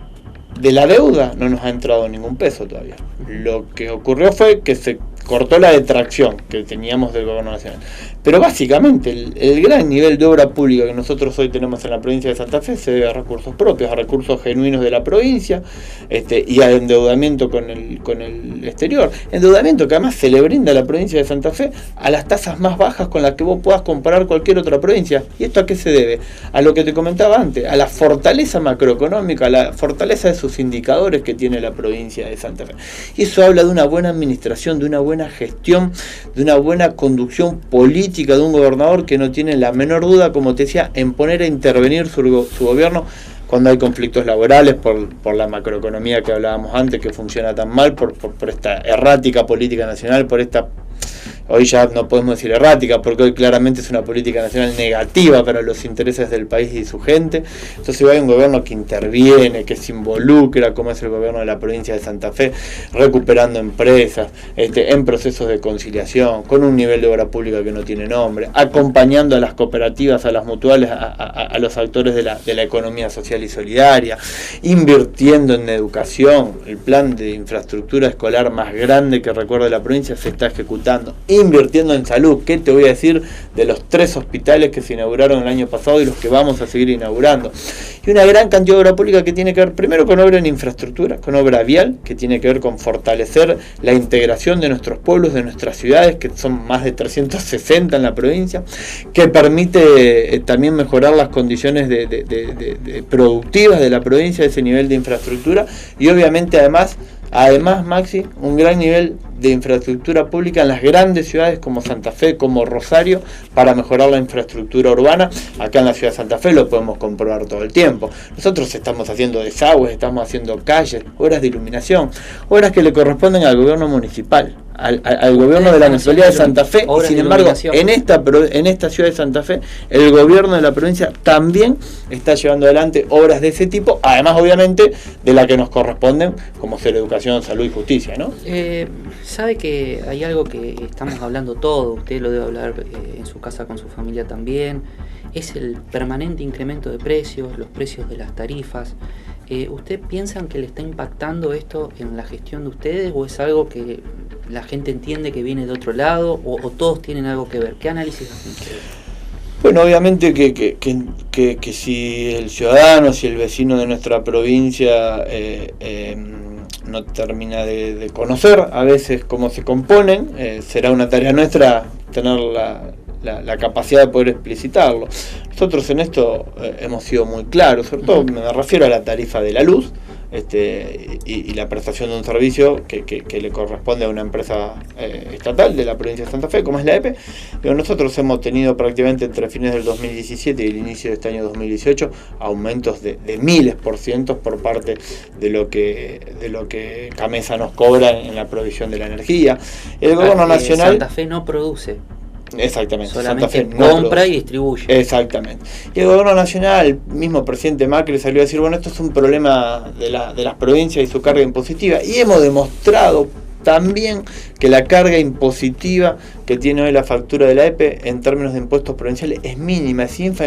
de la deuda no nos ha entrado ningún peso todavía. Lo que ocurrió fue que se cortó la detracción que teníamos del gobierno nacional. Pero básicamente el gran nivel de obra pública que nosotros hoy tenemos en la provincia de Santa Fe se debe a recursos propios, a recursos genuinos de la provincia, y a endeudamiento con el exterior. Endeudamiento que además se le brinda a la provincia de Santa Fe a las tasas más bajas con las que vos puedas comparar cualquier otra provincia. ¿Y esto a qué se debe? A lo que te comentaba antes, a la fortaleza macroeconómica, a la fortaleza de sus indicadores que tiene la provincia de Santa Fe. Y eso habla de una buena administración, de una buena gestión, de una buena conducción política de un gobernador que no tiene la menor duda, como te decía, en poner a intervenir su gobierno cuando hay conflictos laborales, por la macroeconomía que hablábamos antes, que funciona tan mal, por esta errática política nacional, por esta hoy ya no podemos decir errática, porque hoy claramente es una política nacional negativa para los intereses del país y su gente. Entonces hay un gobierno que interviene, que se involucra, como es el gobierno de la provincia de Santa Fe, recuperando empresas, en procesos de conciliación, con un nivel de obra pública que no tiene nombre, acompañando a las cooperativas, a las mutuales, a los actores de la economía social y solidaria, invirtiendo en educación. El plan de infraestructura escolar más grande que recuerde la provincia se está ejecutando, invirtiendo en salud. ¿Qué te voy a decir de los 3 hospitales que se inauguraron el año pasado y los que vamos a seguir inaugurando? Y una gran cantidad de obra pública que tiene que ver primero con obra en infraestructura, con obra vial, que tiene que ver con fortalecer la integración de nuestros pueblos, de nuestras ciudades, que son más de 360 en la provincia, que permite también mejorar las condiciones productivas de la provincia, ese nivel de infraestructura, y obviamente además, Maxi, un gran nivel de infraestructura pública en las grandes ciudades como Santa Fe, como Rosario, para mejorar la infraestructura urbana. Acá en la ciudad de Santa Fe lo podemos comprobar todo el tiempo. Nosotros estamos haciendo desagües, estamos haciendo calles, obras de iluminación, obras que le corresponden al gobierno municipal, al gobierno de la municipalidad de Santa Fe, y sin embargo en esta ciudad de Santa Fe el gobierno de la provincia también está llevando adelante obras de ese tipo, además obviamente de la que nos corresponden, como ser educación, salud y justicia, ¿no? Sabe que hay algo que estamos hablando todo, usted lo debe hablar en su casa con su familia también, es el permanente incremento de precios, los precios de las tarifas. ¿Usted piensa que le está impactando esto en la gestión de ustedes, o es algo que la gente entiende que viene de otro lado, o todos tienen algo que ver? ¿Qué análisis hacen ustedes? Bueno, obviamente que si el ciudadano, si el vecino de nuestra provincia no termina de conocer a veces cómo se componen, será una tarea nuestra tener la capacidad de poder explicitarlo. Nosotros en esto hemos sido muy claros, sobre todo me refiero a la tarifa de la luz, y la prestación de un servicio que le corresponde a una empresa estatal de la provincia de Santa Fe, como es la EPE. Pero nosotros hemos tenido prácticamente entre fines del 2017 y el inicio de este año 2018 aumentos de miles % por parte de lo que Camesa nos cobra en la provisión de la energía. El gobierno nacional... Santa Fe no produce. Exactamente. Solamente Santa Fe compra y distribuye. Exactamente. Y el gobierno nacional, el mismo presidente Macri salió a decir, bueno, esto es un problema de las provincias y su carga impositiva. Y hemos demostrado también que la carga impositiva que tiene hoy la factura de la EPE en términos de impuestos provinciales es mínima, es ínfima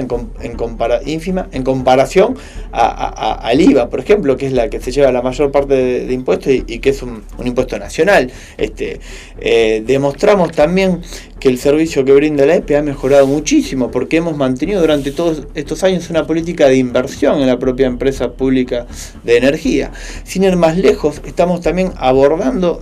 en comparación al IVA, por ejemplo, que es la que se lleva la mayor parte de impuestos y que es un impuesto nacional. Demostramos también que el servicio que brinda la EPE ha mejorado muchísimo, porque hemos mantenido durante todos estos años una política de inversión en la propia empresa pública de energía. Sin ir más lejos, estamos también abordando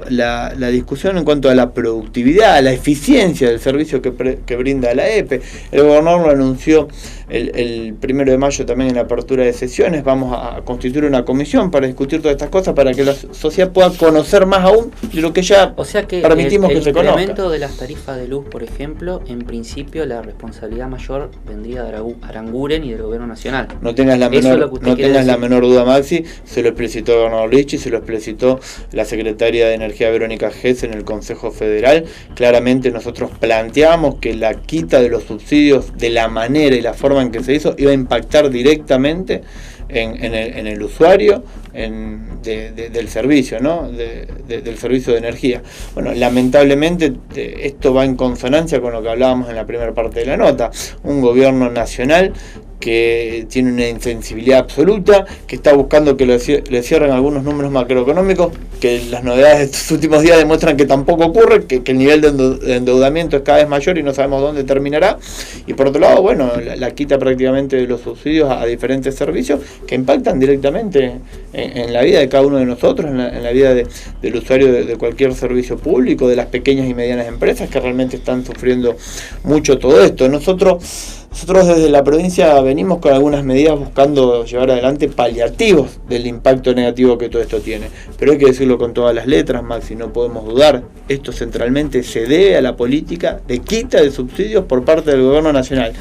la discusión en cuanto a la productividad, a la eficiencia del servicio que brinda la EPE. El gobernador lo anunció el 1 de mayo también en la apertura de sesiones. Vamos a constituir una comisión para discutir todas estas cosas, para que la sociedad pueda conocer más aún de lo que ya permitimos que se conozca. El incremento de las tarifas de luz, por ejemplo, en principio la responsabilidad mayor vendría de Aranguren y del gobierno nacional. No tengas la menor duda, Maxi. Se lo explicitó el gobernador Lichi, se lo explicitó la secretaria de Energía Verónica Gess en el Consejo Federal. Claramente nosotros planteamos que la quita de los subsidios, de la manera y la forma en que se hizo, iba a impactar directamente en el usuario del servicio, ¿no? Del servicio de energía. Bueno, lamentablemente esto va en consonancia con lo que hablábamos en la primera parte de la nota. Un gobierno nacional que tiene una insensibilidad absoluta, que está buscando que le cierren algunos números macroeconómicos, que las novedades de estos últimos días demuestran que tampoco ocurre, que el nivel de endeudamiento es cada vez mayor y no sabemos dónde terminará. Y por otro lado, bueno, la quita prácticamente de los subsidios a diferentes servicios que impactan directamente en la vida de cada uno de nosotros, en la vida del usuario de cualquier servicio público, de las pequeñas y medianas empresas que realmente están sufriendo mucho todo esto. Nosotros Nosotros desde la provincia venimos con algunas medidas buscando llevar adelante paliativos del impacto negativo que todo esto tiene. Pero hay que decirlo con todas las letras, Maxi, no podemos dudar. Esto centralmente se debe a la política de quita de subsidios por parte del gobierno nacional,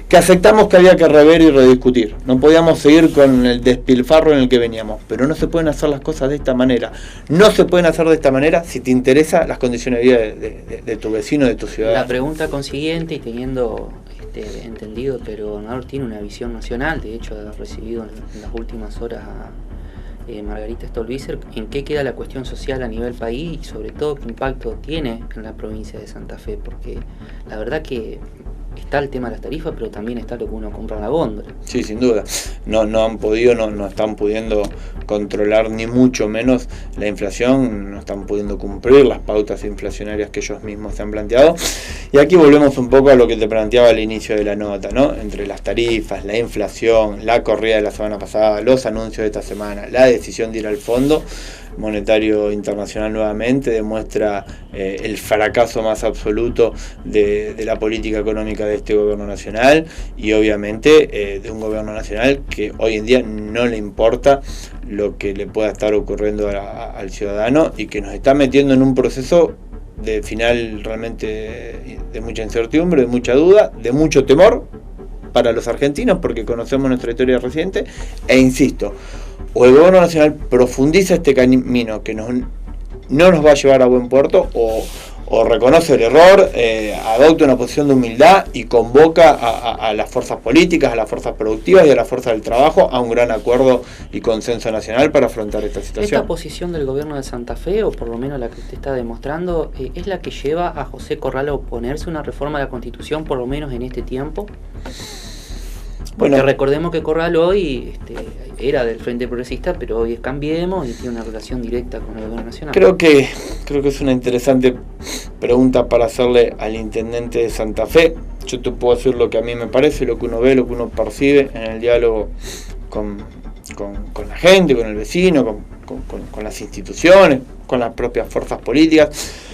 que aceptamos que había que rever y rediscutir. No podíamos seguir con el despilfarro en el que veníamos, pero no se pueden hacer las cosas de esta manera. No se pueden hacer de esta manera si te interesan las condiciones de vida de tu vecino, de tu ciudadano. La pregunta consiguiente, y teniendo entendido que el gobernador tiene una visión nacional, de hecho ha recibido en las últimas horas a Margarita Stolbizer, ¿en qué queda la cuestión social a nivel país y sobre todo qué impacto tiene en la provincia de Santa Fe? Porque la verdad que está el tema de las tarifas, pero también está lo que uno compra en la góndola. Sí, sin duda. No están pudiendo controlar ni mucho menos la inflación, no están pudiendo cumplir las pautas inflacionarias que ellos mismos se han planteado. Y aquí volvemos un poco a lo que te planteaba al inicio de la nota, ¿no? Entre las tarifas, la inflación, la corrida de la semana pasada, los anuncios de esta semana, la decisión de ir al Fondo Monetario Internacional nuevamente demuestra el fracaso más absoluto de la política económica de este gobierno nacional y obviamente de un gobierno nacional que hoy en día no le importa lo que le pueda estar ocurriendo al ciudadano y que nos está metiendo en un proceso de final realmente de mucha incertidumbre, de mucha duda, de mucho temor para los argentinos porque conocemos nuestra historia reciente e insisto, o el gobierno nacional profundiza este camino que no nos va a llevar a buen puerto o reconoce el error, adopta una posición de humildad y convoca a las fuerzas políticas, a las fuerzas productivas y a las fuerzas del trabajo a un gran acuerdo y consenso nacional para afrontar esta situación. Esta posición del gobierno de Santa Fe, o por lo menos la que usted está demostrando, es la que lleva a José Corral a oponerse a una reforma de la Constitución, por lo menos en este tiempo. Porque bueno, recordemos que Corral hoy era del Frente Progresista, pero hoy es Cambiemos y tiene una relación directa con el gobierno nacional. Creo que es una interesante pregunta para hacerle al intendente de Santa Fe. Yo te puedo decir lo que a mí me parece, lo que uno ve, lo que uno percibe en el diálogo con la gente, con el vecino, con las instituciones, con las propias fuerzas políticas.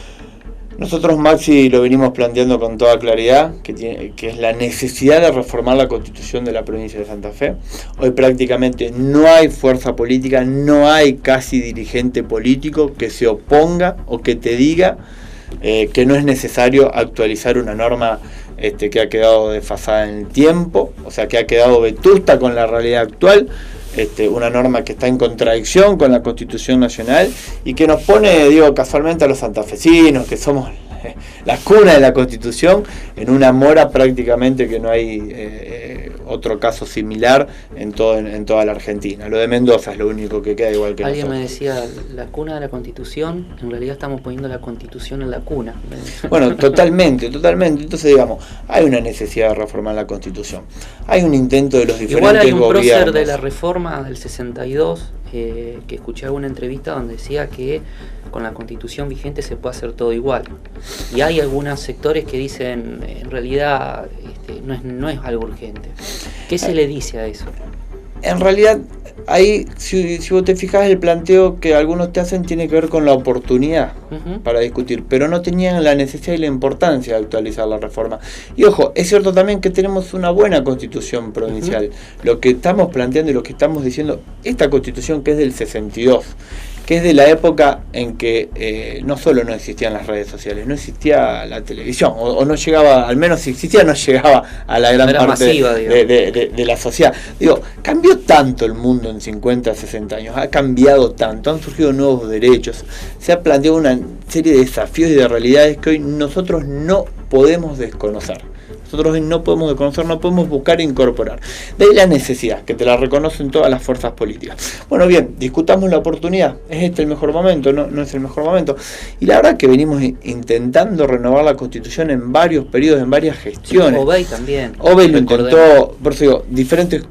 Nosotros, Maxi, lo venimos planteando con toda claridad, que es la necesidad de reformar la Constitución de la provincia de Santa Fe. Hoy prácticamente no hay fuerza política, no hay casi dirigente político que se oponga o que te diga que no es necesario actualizar una norma que ha quedado desfasada en el tiempo, o sea, que ha quedado vetusta con la realidad actual. Una norma que está en contradicción con la Constitución Nacional y que nos pone, casualmente a los santafesinos, que somos la cuna de la Constitución, en una mora prácticamente que no hay otro caso similar en toda la Argentina. Lo de Mendoza es lo único que queda igual que alguien nosotros. Me decía, la cuna de la Constitución, en realidad estamos poniendo la Constitución en la cuna. Bueno, totalmente. Entonces, hay una necesidad de reformar la Constitución. Hay un intento de los diferentes igual hay un gobiernos. prócer de la reforma del 62 que escuché alguna entrevista donde decía que con la Constitución vigente se puede hacer todo igual. Y hay algunos sectores que dicen, en realidad no es algo urgente. ¿Qué se le dice a eso? En realidad, ahí, si vos te fijas, el planteo que algunos te hacen tiene que ver con la oportunidad para discutir, pero no tenían la necesidad y la importancia de actualizar la reforma. Y ojo, es cierto también que tenemos una buena constitución provincial. Lo que estamos planteando y lo que estamos diciendo, esta constitución que es del 62, que es de la época en que no solo no existían las redes sociales, no existía la televisión, o no llegaba, al menos si existía, no llegaba a la gran parte masiva, de la sociedad. Cambió tanto el mundo en 50, 60 años, ha cambiado tanto, han surgido nuevos derechos, se ha planteado una serie de desafíos y de realidades que hoy nosotros no podemos desconocer. Nosotros no podemos desconocer, no podemos buscar incorporar. De ahí la necesidad, que te la reconocen todas las fuerzas políticas. Bueno, bien, discutamos la oportunidad. ¿Es este el mejor momento? No es el mejor momento. Y la verdad que venimos intentando renovar la Constitución en varios periodos, en varias gestiones. Obey también. Obey lo intentó, por eso digo, diferentes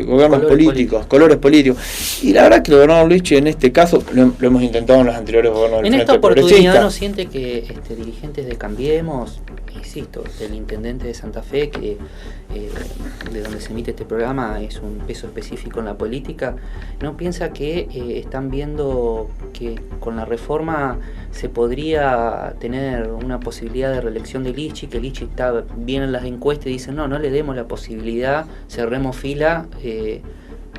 gobiernos políticos, colores políticos. Y la verdad que el gobernador Luigi en este caso lo hemos intentado en los anteriores gobiernos del Frente Progresista. En esta oportunidad, ¿no siente que dirigentes de Cambiemos insisto, el intendente de Santa Fe, que de donde se emite este programa, es un peso específico en la política, ¿no piensa que están viendo que con la reforma se podría tener una posibilidad de reelección de Lichi, que Lichi está bien en las encuestas y dicen no le demos la posibilidad, cerremos fila,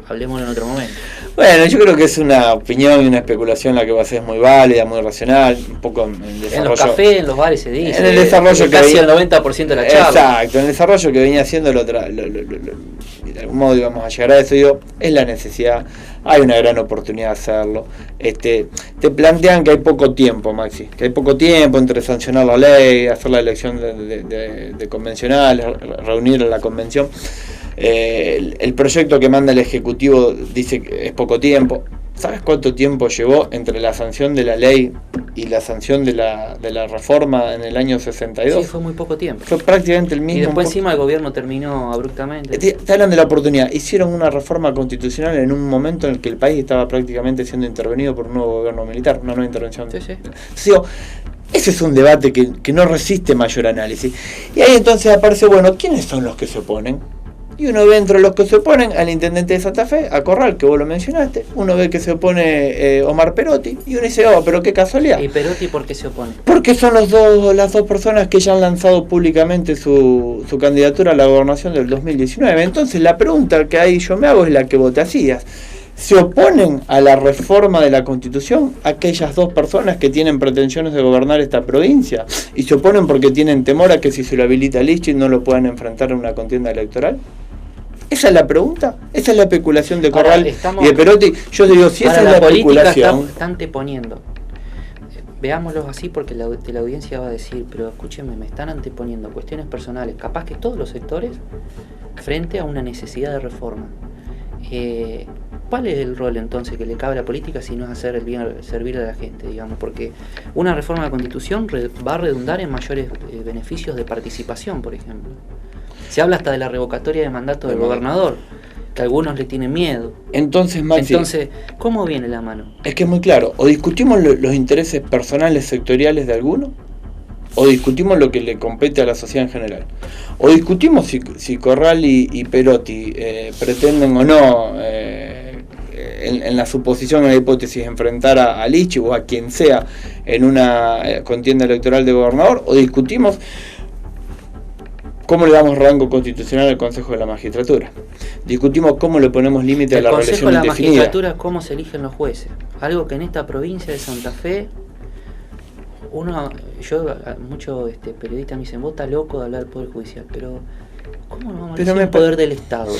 hablemoslo en otro momento? Bueno, yo creo que es una opinión y una especulación la que va a ser muy válida, muy racional, un poco en el desarrollo. En los cafés, en los bares se dice. En el desarrollo que casi el 90% de la charla. Exacto, en el desarrollo que venía haciendo de algún modo íbamos a llegar a eso, digo, es la necesidad, hay una gran oportunidad de hacerlo. Te plantean que hay poco tiempo, Maxi, que hay poco tiempo entre sancionar la ley, hacer la elección de convencionales, reunir a la convención. El proyecto que manda el Ejecutivo dice que es poco tiempo. ¿Sabes cuánto tiempo llevó entre la sanción de la ley y la sanción de la reforma en el año 62? Sí, fue muy poco tiempo. Fue prácticamente el mismo. Y después encima el gobierno terminó abruptamente. Te hablan de la oportunidad. Hicieron una reforma constitucional en un momento en el que el país estaba prácticamente siendo intervenido por un nuevo gobierno militar, una nueva intervención. Sí. Ese es un debate que no resiste mayor análisis. Y ahí entonces aparece, bueno, ¿quiénes son los que se oponen? Y uno ve entre los que se oponen al intendente de Santa Fe, a Corral, que vos lo mencionaste. Uno ve que se opone Omar Perotti. Y uno dice, pero qué casualidad. ¿Y Perotti por qué se opone? Porque son las dos personas que ya han lanzado públicamente su candidatura a la gobernación del 2019. Entonces la pregunta que ahí yo me hago es la que vos te hacías. ¿Se oponen a la reforma de la Constitución aquellas dos personas que tienen pretensiones de gobernar esta provincia? ¿Y se oponen porque tienen temor a que si se lo habilita Lichi no lo puedan enfrentar en una contienda electoral? ¿Esa es la pregunta? ¿Esa es la especulación de Corral y de Perotti? Yo digo, si esa es la especulación... Están anteponiendo. Veámoslo así porque la audiencia va a decir, pero escúchenme, me están anteponiendo cuestiones personales, capaz que todos los sectores, frente a una necesidad de reforma. ¿Cuál es el rol entonces que le cabe a la política si no es hacer el bien, servir a la gente, digamos? Porque una reforma de la Constitución va a redundar en mayores beneficios de participación, por ejemplo. Se habla hasta de la revocatoria de mandato del gobernador, que a algunos le tienen miedo. Entonces, Maxi, ¿cómo viene la mano? Es que es muy claro, o discutimos los intereses personales sectoriales de algunos, o discutimos lo que le compete a la sociedad en general. O discutimos si Corral y Perotti pretenden o no, en la suposición, en la hipótesis, enfrentar a Lichi o a quien sea en una contienda electoral de gobernador, o discutimos cómo le damos rango constitucional al Consejo de la Magistratura. Discutimos cómo le ponemos límite a la reelección indefinida. El Consejo de la Magistratura, cómo se eligen los jueces. Algo que en esta provincia de Santa Fe, muchos periodistas me dicen, vos estás loco de hablar del Poder Judicial, pero ¿cómo no vamos a decir el poder del Estado?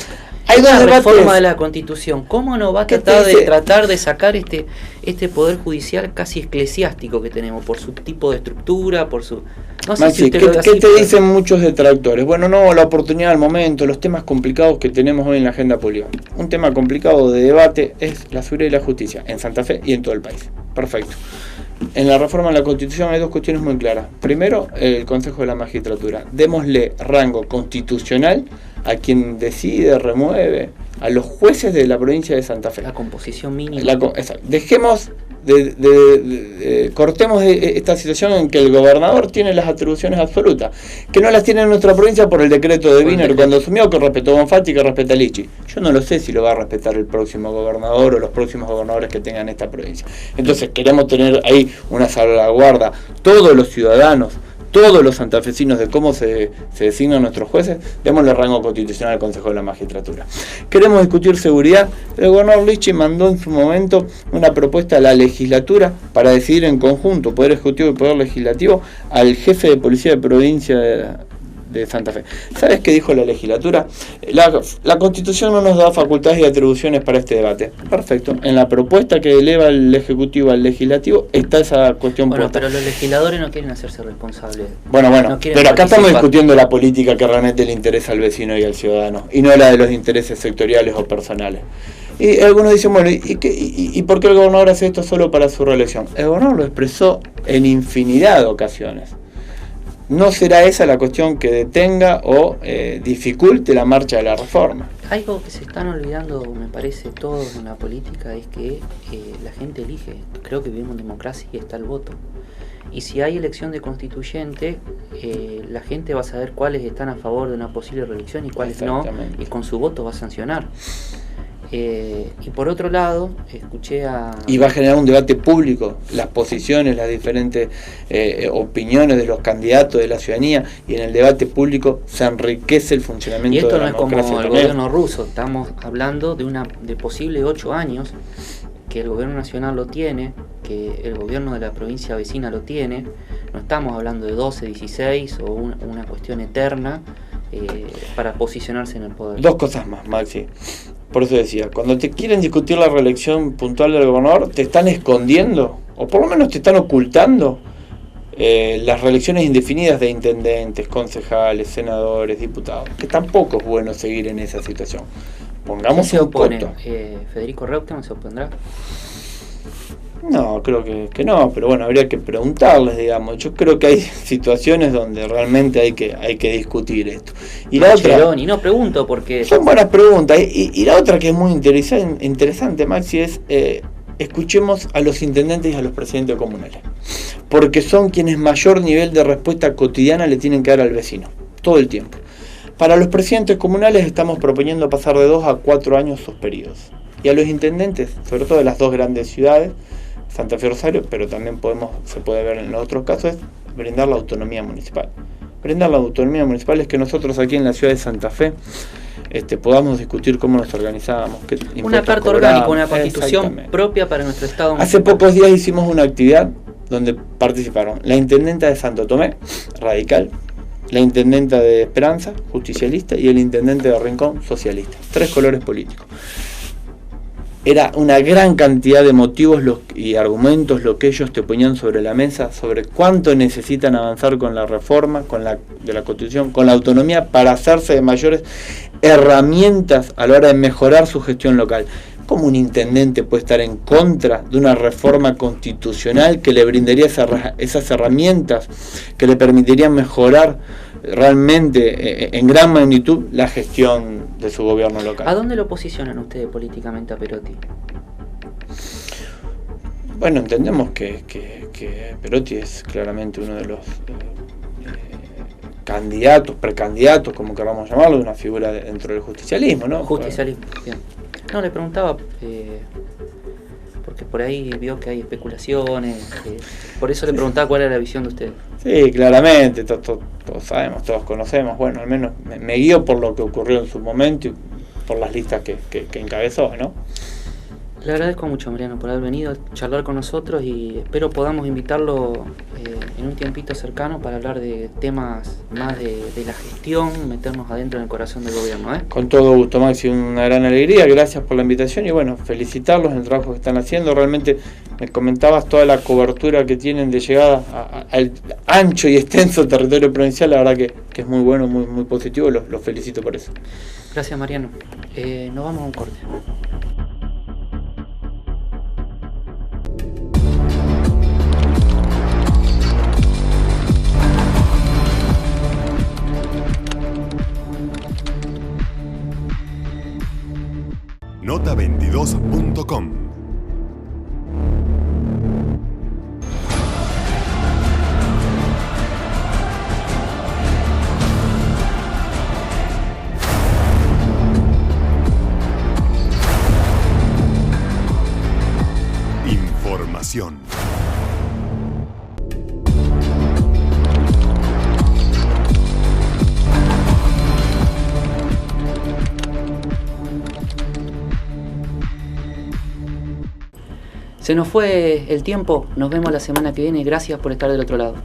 Hay dos debates. Reforma de la Constitución, ¿cómo no va a tratar de sacar este Poder Judicial casi eclesiástico que tenemos, por su tipo de estructura, por su... No sé si ¿Qué te dicen muchos detractores? Bueno, no, la oportunidad del momento, los temas complicados que tenemos hoy en la agenda política. Un tema complicado de debate es la seguridad y la justicia, en Santa Fe y en todo el país. Perfecto. En la reforma de la Constitución hay dos cuestiones muy claras. Primero, el Consejo de la Magistratura. Démosle rango constitucional a quien decide, remueve, a los jueces de la provincia de Santa Fe. La composición mínima. Dejemos, cortemos esta situación en que el gobernador tiene las atribuciones absolutas, que no las tiene en nuestra provincia por el decreto de Wiener cuando asumió, que respetó Bonfatti y que respeta Lichi. Yo no lo sé si lo va a respetar el próximo gobernador o los próximos gobernadores que tengan esta provincia. Entonces queremos tener ahí una salvaguarda, todos los ciudadanos, todos los santafesinos, de cómo se designan nuestros jueces, démosle rango constitucional al Consejo de la Magistratura. Queremos discutir seguridad. El gobernador Lichi mandó en su momento una propuesta a la legislatura para decidir en conjunto, Poder Ejecutivo y Poder Legislativo, al jefe de policía de provincia de Santa Fe. ¿Sabes qué dijo la legislatura? La Constitución no nos da facultades y atribuciones para este debate. Perfecto. En la propuesta que eleva el Ejecutivo al Legislativo está esa cuestión puesta. Pero los legisladores no quieren hacerse responsables. Bueno, pero acá estamos discutiendo la política que realmente le interesa al vecino y al ciudadano, y no la de los intereses sectoriales o personales. Y algunos dicen, bueno, ¿y por qué el gobernador hace esto solo para su reelección? El gobernador lo expresó en infinidad de ocasiones. ¿No será esa la cuestión que detenga o dificulte la marcha de la reforma? Algo que se están olvidando, me parece, todos en la política, es que la gente elige. Creo que vivimos en democracia y está el voto. Y si hay elección de constituyente, la gente va a saber cuáles están a favor de una posible reelección y cuáles no, y con su voto va a sancionar. Y por otro lado, escuché a... Y va a generar un debate público, las posiciones, las diferentes opiniones de los candidatos, de la ciudadanía, y en el debate público se enriquece el funcionamiento de la democracia. Y esto no es como el gobierno ruso, estamos hablando de posible 8 años, que el gobierno nacional lo tiene, que el gobierno de la provincia vecina lo tiene, no estamos hablando de 12, 16 o una cuestión eterna para posicionarse en el poder. Dos cosas más, Maxi. Por eso decía, cuando te quieren discutir la reelección puntual del gobernador, te están escondiendo, o por lo menos te están ocultando, las reelecciones indefinidas de intendentes, concejales, senadores, diputados, que tampoco es bueno seguir en esa situación. Pongamos ¿Quién se opone? coto. ¿Federico Reutemann se opondrá? No, creo que no, pero bueno, habría que preguntarles, digamos. Yo creo que hay situaciones donde realmente hay que discutir esto. Y la otra, no pregunto porque... Son buenas preguntas. Y la otra que es muy interesante, Maxi, es escuchemos a los intendentes y a los presidentes comunales. Porque son quienes mayor nivel de respuesta cotidiana le tienen que dar al vecino, todo el tiempo. Para los presidentes comunales estamos proponiendo pasar de 2 a 4 años sus periodos. Y a los intendentes, sobre todo de las 2 grandes ciudades, Santa Fe y Rosario, pero también se puede ver en los otros casos, es brindar la autonomía municipal. Brindar la autonomía municipal es que nosotros aquí en la ciudad de Santa Fe podamos discutir cómo nos organizamos. Una carta orgánica, una constitución propia para nuestro estado municipal. Hace pocos días hicimos una actividad donde participaron la intendenta de Santo Tomé, radical, la intendenta de Esperanza, justicialista, y el intendente de Rincón, socialista. 3 colores políticos. Era una gran cantidad de motivos y argumentos lo que ellos te ponían sobre la mesa, sobre cuánto necesitan avanzar con la reforma de la Constitución, con la autonomía, para hacerse de mayores herramientas a la hora de mejorar su gestión local. ¿Cómo un intendente puede estar en contra de una reforma constitucional que le brindaría esas herramientas que le permitirían mejorar realmente en gran magnitud la gestión de su gobierno local? ¿A dónde lo posicionan ustedes políticamente a Perotti? Bueno, entendemos que Perotti es claramente uno de los candidatos, precandidatos, como queramos llamarlo, de una figura dentro del justicialismo, ¿no? Justicialismo, bien. No, le preguntaba, porque por ahí vio que hay especulaciones, por eso le preguntaba cuál era la visión de ustedes. Sí, claramente, todos sabemos, todos conocemos, bueno, al menos me guío por lo que ocurrió en su momento y por las listas que encabezó, ¿no? Le agradezco mucho, Mariano, por haber venido a charlar con nosotros y espero podamos invitarlo en un tiempito cercano para hablar de temas más de la gestión, meternos adentro en el corazón del gobierno. Con todo gusto, Maxi, una gran alegría, gracias por la invitación y bueno, felicitarlos en el trabajo que están haciendo. Realmente me comentabas toda la cobertura que tienen de llegada al ancho y extenso territorio provincial, la verdad que es muy bueno, muy, muy positivo, los felicito por eso. Gracias, Mariano. Nos vamos a un corte. Nota22.com. Información. Se nos fue el tiempo, nos vemos la semana que viene, gracias por estar del otro lado.